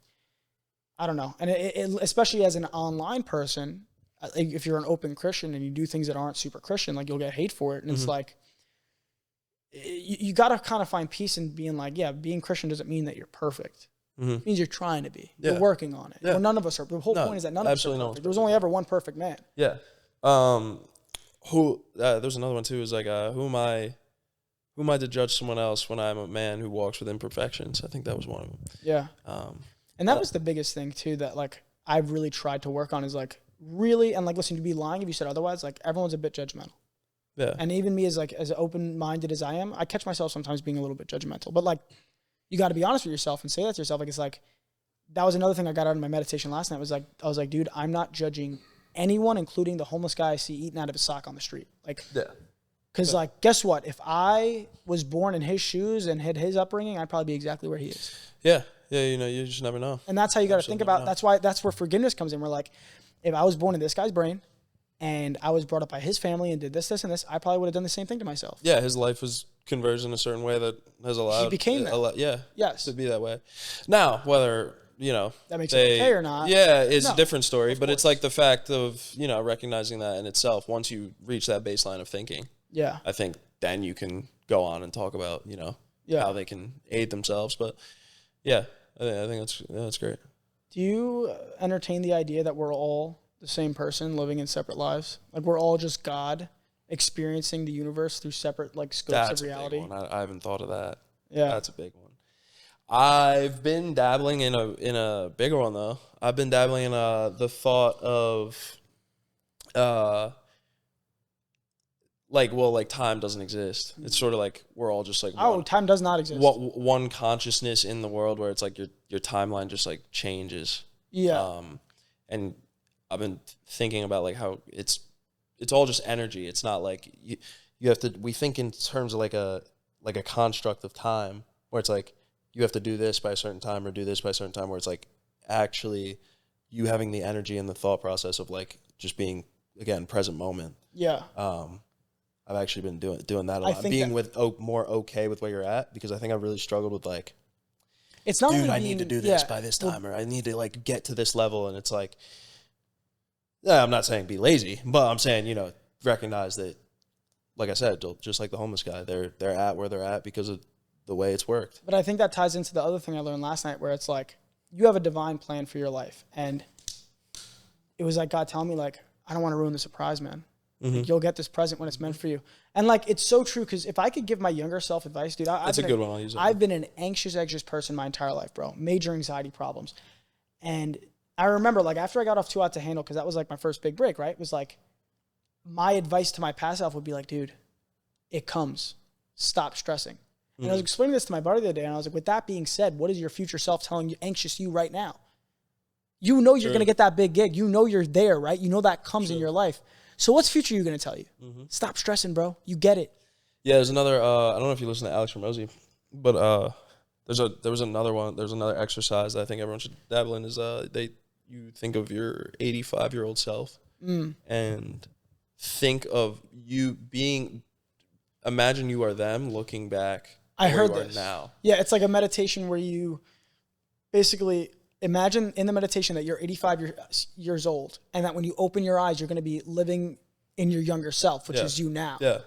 I don't know. And it especially as an online person. If you're an open Christian and you do things that aren't super Christian, like you'll get hate for it. And it's like, you got to kind of find peace in being like, yeah, being Christian doesn't mean that you're perfect. It means you're trying to be. You're working on it. Yeah. Well, none of us are. The whole point is that none of us are perfect. There was only ever one perfect man. Yeah. There's another one too. Is like, who am I to judge someone else when I'm a man who walks with imperfections? I think that was one of them. Yeah. And that was the biggest thing too, that like I've really tried to work on is like, really, and like, listen, you'd be lying if you said otherwise. Like, everyone's a bit judgmental. Yeah. And even me, as open-minded as I am, I catch myself sometimes being a little bit judgmental. But like, you got to be honest with yourself and say that to yourself. Like, it's like, that was another thing I got out of my meditation last night. Was like, I was like, dude, I'm not judging anyone, including the homeless guy I see eating out of his sock on the street. Like, because like, guess what? If I was born in his shoes and had his upbringing, I'd probably be exactly where he is. Yeah. Yeah. You know, you just never know. And that's how you got to think about. That's where forgiveness comes in. We're like, if I was born in this guy's brain and I was brought up by his family and did this, this, and this, I probably would have done the same thing to myself. Yeah, his life was converged in a certain way that has allowed... He became that. Yes. To be that way. Now, whether, that makes it okay or not. Yeah, it's a different story, but it's like the fact of, recognizing that in itself, once you reach that baseline of thinking, I think then you can go on and talk about, how they can aid themselves. But, yeah, I think that's great. Do you entertain the idea that we're all the same person living in separate lives? Like we're all just God experiencing the universe through separate like scopes of reality? That's a big one. I haven't thought of that. Yeah. That's a big one. I've been dabbling in a bigger one though. I've been dabbling in the thought of time doesn't exist. It's sort of like we're all just like time does not exist. One consciousness in the world where it's like your timeline just like changes. Yeah. And I've been thinking about like how it's all just energy. It's not like you have to. We think in terms of like a construct of time where it's like you have to do this by a certain time or do this by a certain time. Where it's like actually you having the energy and the thought process of like just being again present moment. Yeah. I've actually been doing that a lot. Being more okay with where you're at, because I think I've really struggled with like, it's not. Dude, I need to do this by this time, or I need to like get to this level, and it's like, I'm not saying be lazy, but I'm saying recognize that, like I said, just like the homeless guy, they're at where they're at because of the way it's worked. But I think that ties into the other thing I learned last night, where it's like you have a divine plan for your life, and it was like God telling me like, I don't want to ruin the surprise, man. Mm-hmm. Like, you'll get this present when it's meant for you. And like, it's so true. Cause if I could give my younger self advice, dude, that's a good one. I'll use it. I've been an anxious person my entire life, bro. Major anxiety problems. And I remember like after I got off Too Hot to Handle, cause that was like my first big break, right? It was like my advice to my past self would be like, dude, it comes, stop stressing. And I was explaining this to my buddy the other day, and I was like, with that being said, what is your future self telling you, anxious you right now? You're going to get that big gig. You're there, right? That comes in your life. So what's future you going to tell you? Mm-hmm. Stop stressing, bro. You get it. Yeah, there's another, I don't know if you listen to Alex Ramosi, but there was another one. There's another exercise that I think everyone should dabble in is you think of your 85-year-old self and think of you imagine you are them looking back. I heard this. Now. Yeah, it's like a meditation where you basically imagine in the meditation that you're 85 years old, and that when you open your eyes, you're going to be living in your younger self, which is you now. Yeah.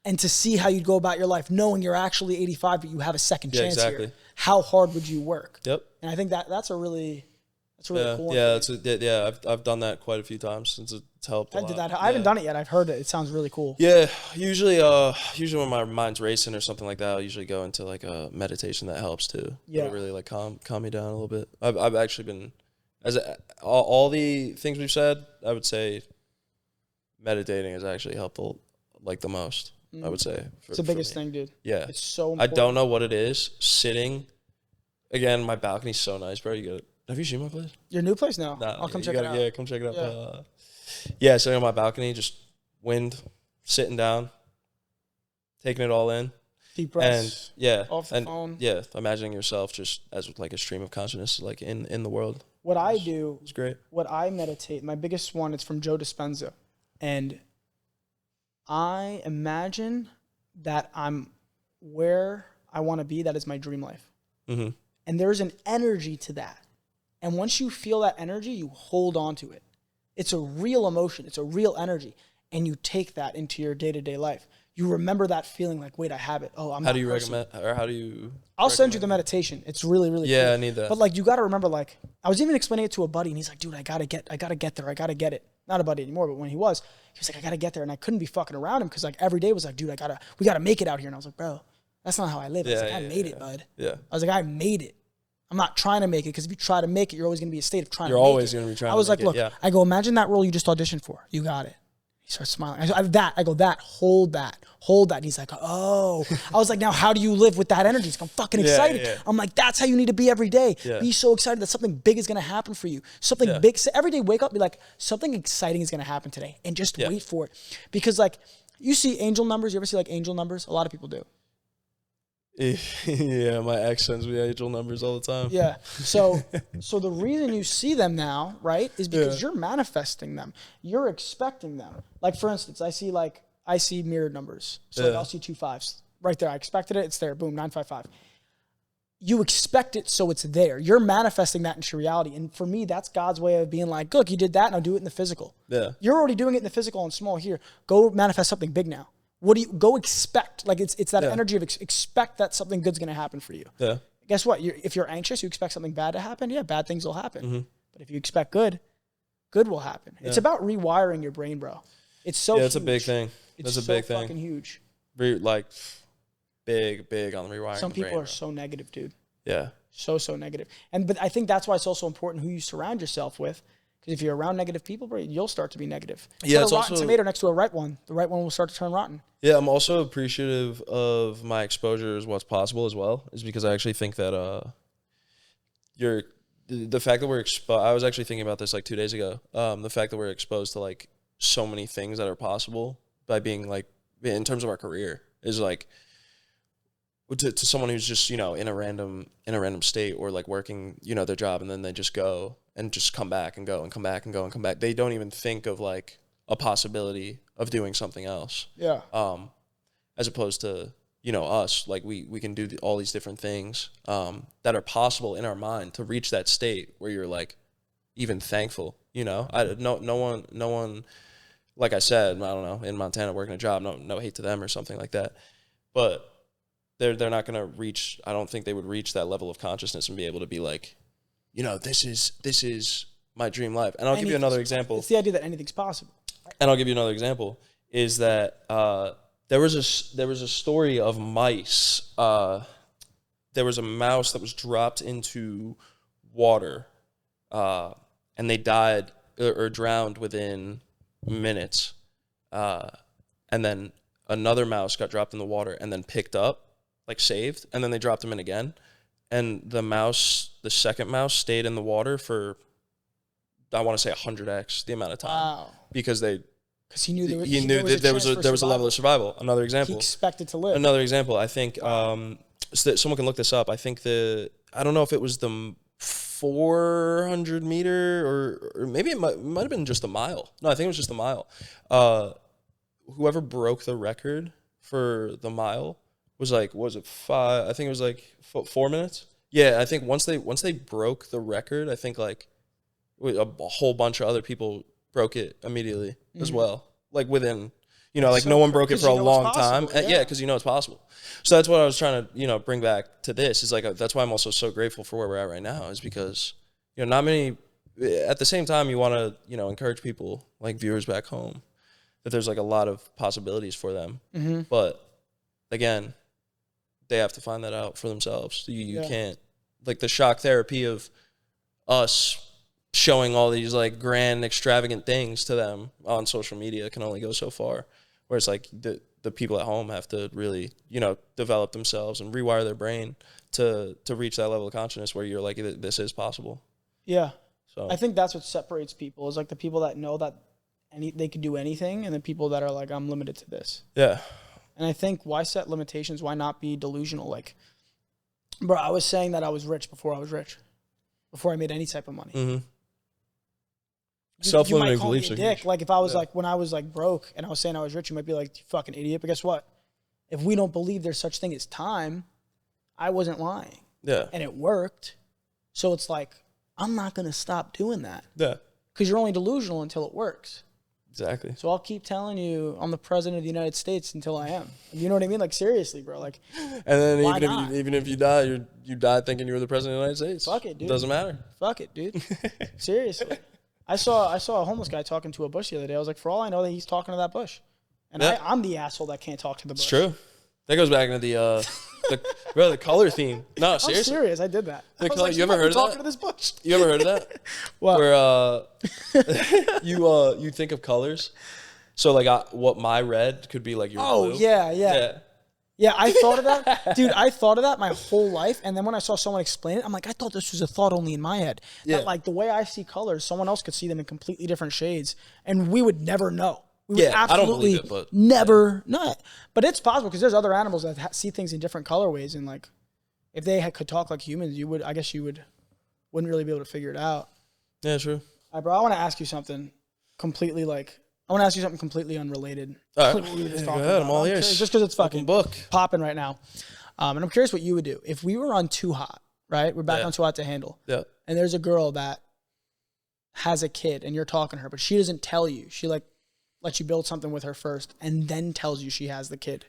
And to see how you'd go about your life, knowing you're actually 85, but you have a second chance exactly. here. How hard would you work? Yep. And I think that's a really cool one. Yeah, I've done that quite a few times since it's helped a lot. I haven't done it yet. I've heard it. It sounds really cool. Yeah, usually when my mind's racing or something like that, I'll usually go into like a meditation that helps too. Yeah, really like calm me down a little bit. I've actually been all the things we've said, I would say meditating has actually helped like the most. I would say. It's the biggest thing, dude. Yeah. It's so I important. don't know what it is. Sitting, again, my balcony's so nice, bro. You got it. Have you seen my place? Your new place? No. Nah, I'll come you check it out. Yeah, come check it out. Yeah. Yeah, sitting on my balcony, just wind, sitting down, taking it all in. Deep breaths. And yeah. Off the phone. Yeah, imagining yourself just as like a stream of consciousness, like in the world. What I do, it's great. What I meditate, my biggest one, it's from Joe Dispenza. And I imagine that I'm where I want to be. That is my dream life. Mm-hmm. And there's an energy to that. And once you feel that energy, you hold on to it. It's a real emotion. It's a real energy. And you take that into your day-to-day life. You remember that feeling like, wait, I have it. Oh, I'm How that do you person. recommend, or how do you... I'll send you the meditation. It's really, really cool. I need that. But like, you got to remember, like, I was even explaining it to a buddy, and he's like, dude, I got to get there. I got to get it. Not a buddy anymore, but when he was like, I got to get there. And I couldn't be fucking around him because like every day was like, dude, we got to make it out here. And I was like, bro, that's not how I live. I was like, I made it, bud. Yeah. I was like, I made it. I'm not trying to make it, because if you try to make it, you're always going to be in a state of trying to make it. You're always going to be trying to make it. I was like, look, I go, imagine that role you just auditioned for. You got it. He starts smiling. I go, hold that. And he's like, oh. I was like, now how do you live with that energy? He's like, I'm fucking excited. Yeah. I'm like, that's how you need to be every day. Yeah. Be so excited that something big is going to happen for you. Something big. So every day, wake up, be like, something exciting is going to happen today. And just wait for it. Because like, you see angel numbers. You ever see like angel numbers? A lot of people do. Yeah, my ex sends me angel numbers all the time. Yeah. So the reason you see them now, right, is because you're manifesting them. You're expecting them. Like, for instance, I see mirrored numbers. So like, I'll see 2 5s right there. I expected it. It's there. Boom, 955. You expect it, so it's there. You're manifesting that into reality. And for me, that's God's way of being like, look, you did that, now do it in the physical. Yeah. You're already doing it in the physical and small here. Go manifest something big now. What do you go expect? Like it's that energy of expect that something good's going to happen for you. Yeah. Guess what? If you're anxious, you expect something bad to happen. Yeah, bad things will happen. Mm-hmm. But if you expect good will happen. Yeah. It's about rewiring your brain, bro. It's so huge. It's a big thing. It's a big thing. Fucking huge. Like big on the rewiring. Some people are so negative, dude. Yeah. So negative. But I think that's why it's also important who you surround yourself with. Because if you're around negative people, bro, you'll start to be negative. Yeah, put a rotten tomato next to a ripe one. The ripe one will start to turn rotten. Yeah, I'm also appreciative of my exposure as what's possible as well, is because I actually think that the fact that we're exposed. I was actually thinking about this like 2 days ago. The fact that we're exposed to like so many things that are possible by being like, in terms of our career, is like, to someone who's just, you know, in a random state, or like working, you know, their job, and then they just go and just come back and go and come back and go and come back. They don't even think of like a possibility of doing something else. Yeah. As opposed to, you know, us, like we can do all these different things that are possible in our mind to reach that state where you're like even thankful, you know. No one, like I said, I don't know, in Montana working a job, no hate to them or something like that, but they're not going to reach, I don't think they would reach that level of consciousness and be able to be like, you know, this is my dream life. And I'll give you another example. It's the idea that anything's possible. And I'll give you another example, is that there was a story of mice. There was a mouse that was dropped into water, and they died or drowned within minutes. And then another mouse got dropped in the water and then picked up, like saved, and then they dropped them in again. And the second mouse stayed in the water for, I want to say 100x the amount of time. Wow. Because he knew there was a level of survival. Another example. He expected to live. Another example. I think so that someone can look this up. I think I don't know if it was the 400 meter or maybe it might have been just a mile. No, I think it was just a mile. Whoever broke the record for the mile was like, was it 5? I think it was like 4 minutes. Yeah, I think once they broke the record, I think like a whole bunch of other people broke it immediately as well. Like within, you know, like so no one broke it for a long time. Yeah, because you know it's possible. So that's what I was trying to, you know, bring back to this. Is like that's why I'm also so grateful for where we're at right now. Is because, you know, not many. At the same time, you want to, you know, encourage people like viewers back home that there's like a lot of possibilities for them. Mm-hmm. But again, they have to find that out for themselves. You can't, like the shock therapy of us showing all these like grand extravagant things to them on social media can only go so far, where it's like the people at home have to really, you know, develop themselves and rewire their brain to reach that level of consciousness where you're like, this is possible. Yeah. So I think that's what separates people is like the people that know that they can do anything, and the people that are like, I'm limited to this. Yeah. And I think why set limitations? Why not be delusional? Like, bro, I was saying that I was rich before I was rich, before I made any type of money. Mm-hmm. You might call me a dick. Like if I was like, when I was like broke and I was saying I was rich, you might be like, you fucking idiot. But guess what? If we don't believe there's such thing as time, I wasn't lying. Yeah. And it worked. So it's like, I'm not going to stop doing that. Yeah. Because you're only delusional until it works. Exactly. So I'll keep telling you I'm the president of the United States until I am. You know what I mean? Like seriously, bro. Like, and then even if you die, you die thinking you were the president of the United States. Fuck it, dude. It doesn't matter. Fuck it, dude. Seriously. I saw a homeless guy talking to a bush the other day. I was like, for all I know, that he's talking to that bush, and yeah. I'm the asshole that can't talk to the bush. It's true. That goes back into the color theme. No, seriously. I'm serious. I did that. The I was color, like, you ever heard of talking that? to this bush. You ever heard of that? What? Where you think of colors. So like what my red could be like your blue. Oh yeah. I thought of that, dude. I thought of that my whole life, and then when I saw someone explain it, I'm like, I thought this was a thought only in my head. Yeah. That like the way I see colors, someone else could see them in completely different shades, and we would never know. We would I don't believe it, but never know. But it's possible because there's other animals that see things in different colorways, and like if they could talk like humans, you would. I guess you wouldn't really be able to figure it out. Yeah, true. All right, bro. I want to ask you something completely unrelated. All right. Go ahead, I'm all ears. Just because it's fucking book popping right now. And I'm curious what you would do. If we were on Too Hot, right? We're back on Too Hot to Handle. Yeah. And there's a girl that has a kid and you're talking to her, but she doesn't tell you. She like lets you build something with her first and then tells you she has the kid.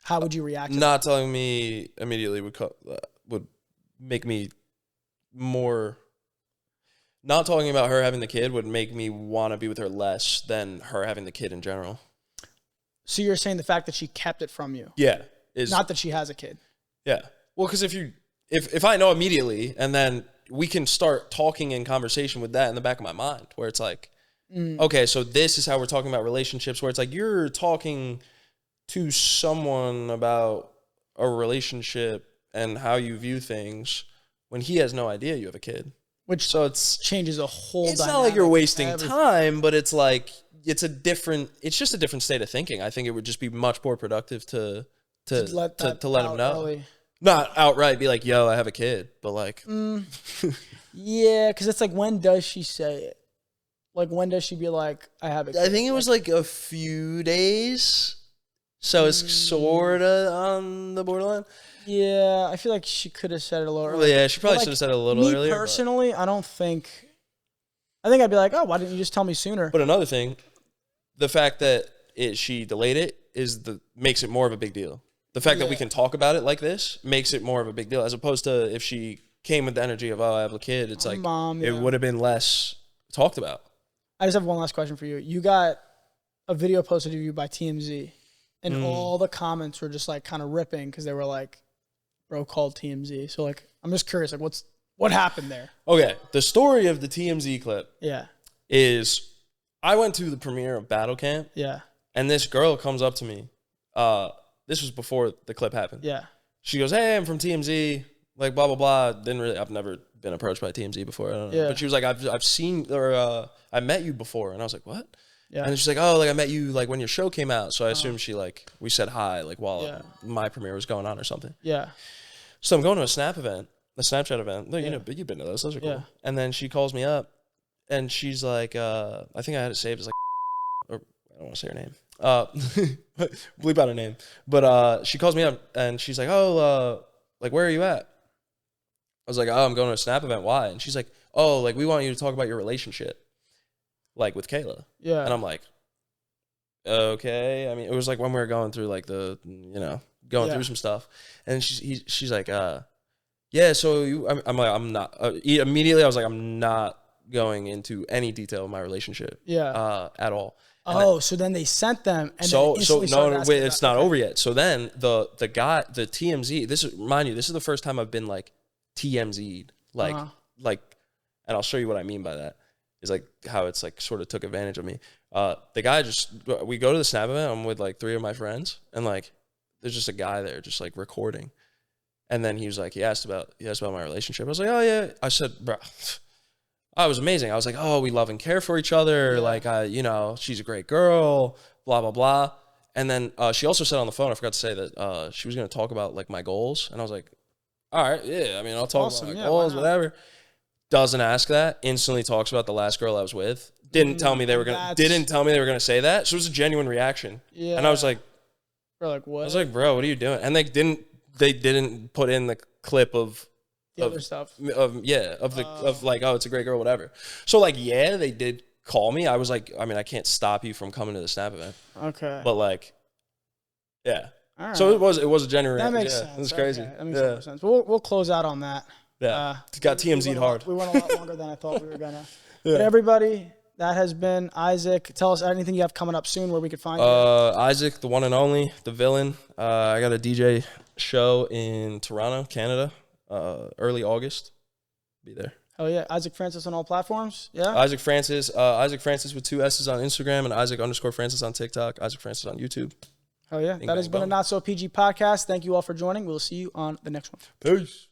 How would you react to Not telling me immediately would make me more... Not talking about her having the kid would make me want to be with her less than her having the kid in general. So you're saying the fact that she kept it from you? Yeah. Not that she has a kid. Yeah. Well, because if I know immediately and then we can start talking in conversation with that in the back of my mind where it's like, okay, so this is how we're talking about relationships where it's like you're talking to someone about a relationship and how you view things when he has no idea you have a kid. Which so it's changes a whole It's not like you're wasting time, but it's like it's just a different state of thinking. I think it would just be much more productive to let him know. Early. Not outright be like, yo, I have a kid, but like yeah, because it's like when does she say it? Like when does she be like, I have a kid? I think it was like a few days. So it's sorta on the borderline. Yeah, I feel like she could have said it a little earlier. Well, yeah, she probably should have said it a little earlier. Me personally, I think I'd be like, oh, why didn't you just tell me sooner? But another thing, the fact that she delayed it makes it more of a big deal. The fact that we can talk about it like this makes it more of a big deal, as opposed to if she came with the energy of, oh, I have a kid, it's like Mom, it would have been less talked about. I just have one last question for you. You got a video posted of you by TMZ, and all the comments were just like kind of ripping because they were like, bro called TMZ. So like, I'm just curious, like what happened there? Okay. The story of the TMZ clip is I went to the premiere of Battle Camp. Yeah. And this girl comes up to me. This was before the clip happened. Yeah. She goes, hey, I'm from TMZ. Like, blah, blah, blah. I've never been approached by TMZ before. I don't know. Yeah. But she was like, I've seen, or I met you before. And I was like, what? Yeah. And then she's like, oh, like I met you like when your show came out. So I assumed we said hi like while my premiere was going on or something. Yeah. So I'm going to a Snapchat event. No, you've been to those. Those are cool. Yeah. And then she calls me up and she's like, I think I had it saved as like, or I don't want to say her name. Bleep out her name. But she calls me up and she's like, oh, like where are you at? I was like, oh, I'm going to a Snap event. Why? And she's like, oh, like we want you to talk about your relationship. Like with Kayla. Yeah. And I'm like, okay. I mean, it was like when we were going through like through some stuff. And she's like, yeah, so I'm like, I'm not, immediately I was like, I'm not going into any detail of my relationship. Yeah. At all. And so then they sent them. And no, wait, it's not over yet. So then the TMZ, this is the first time I've been like TMZ'd. And I'll show you what I mean by that. Is like how it's like sort of took advantage of me. The guy we go to the Snap event. I'm with like 3 of my friends, and like there's just a guy there just like recording. And then he was like, he asked about my relationship. I was like, oh yeah. I said, bro, I was amazing. I was like, oh, we love and care for each other. Like, she's a great girl, blah, blah, blah. And then she also said on the phone, I forgot to say that she was going to talk about like my goals. And I was like, all right, yeah. I mean, I'll talk about my goals, whatever. Doesn't ask that. Instantly talks about the last girl I was with. Didn't tell me they were going to say that. So it was a genuine reaction. Yeah. And I was like, bro, like what? I was like, bro, what are you doing? And they didn't put in the clip of the other stuff of like, oh, it's a great girl, whatever. So like, yeah, they did call me. I was like, I mean, I can't stop you from coming to the Snap event. Okay. But like, yeah. All right. So it was a genuine. That makes sense. It was crazy. Okay. That makes a lot of sense. We'll close out on that. Yeah. It got TMZ'd hard. We went a lot longer than I thought we were gonna. But everybody, that has been Isaac. Tell us anything you have coming up soon where we could find you. Isaac, the one and only, the villain. I got a DJ show in Toronto, Canada, early August. Be there. Oh yeah, Isaac Francis on all platforms. Yeah. Isaac Francis with 2 S's on Instagram and Isaac_Francis on TikTok. Isaac Francis on YouTube. Oh yeah, that has been a Not So PG podcast. Thank you all for joining. We'll see you on the next one. Peace.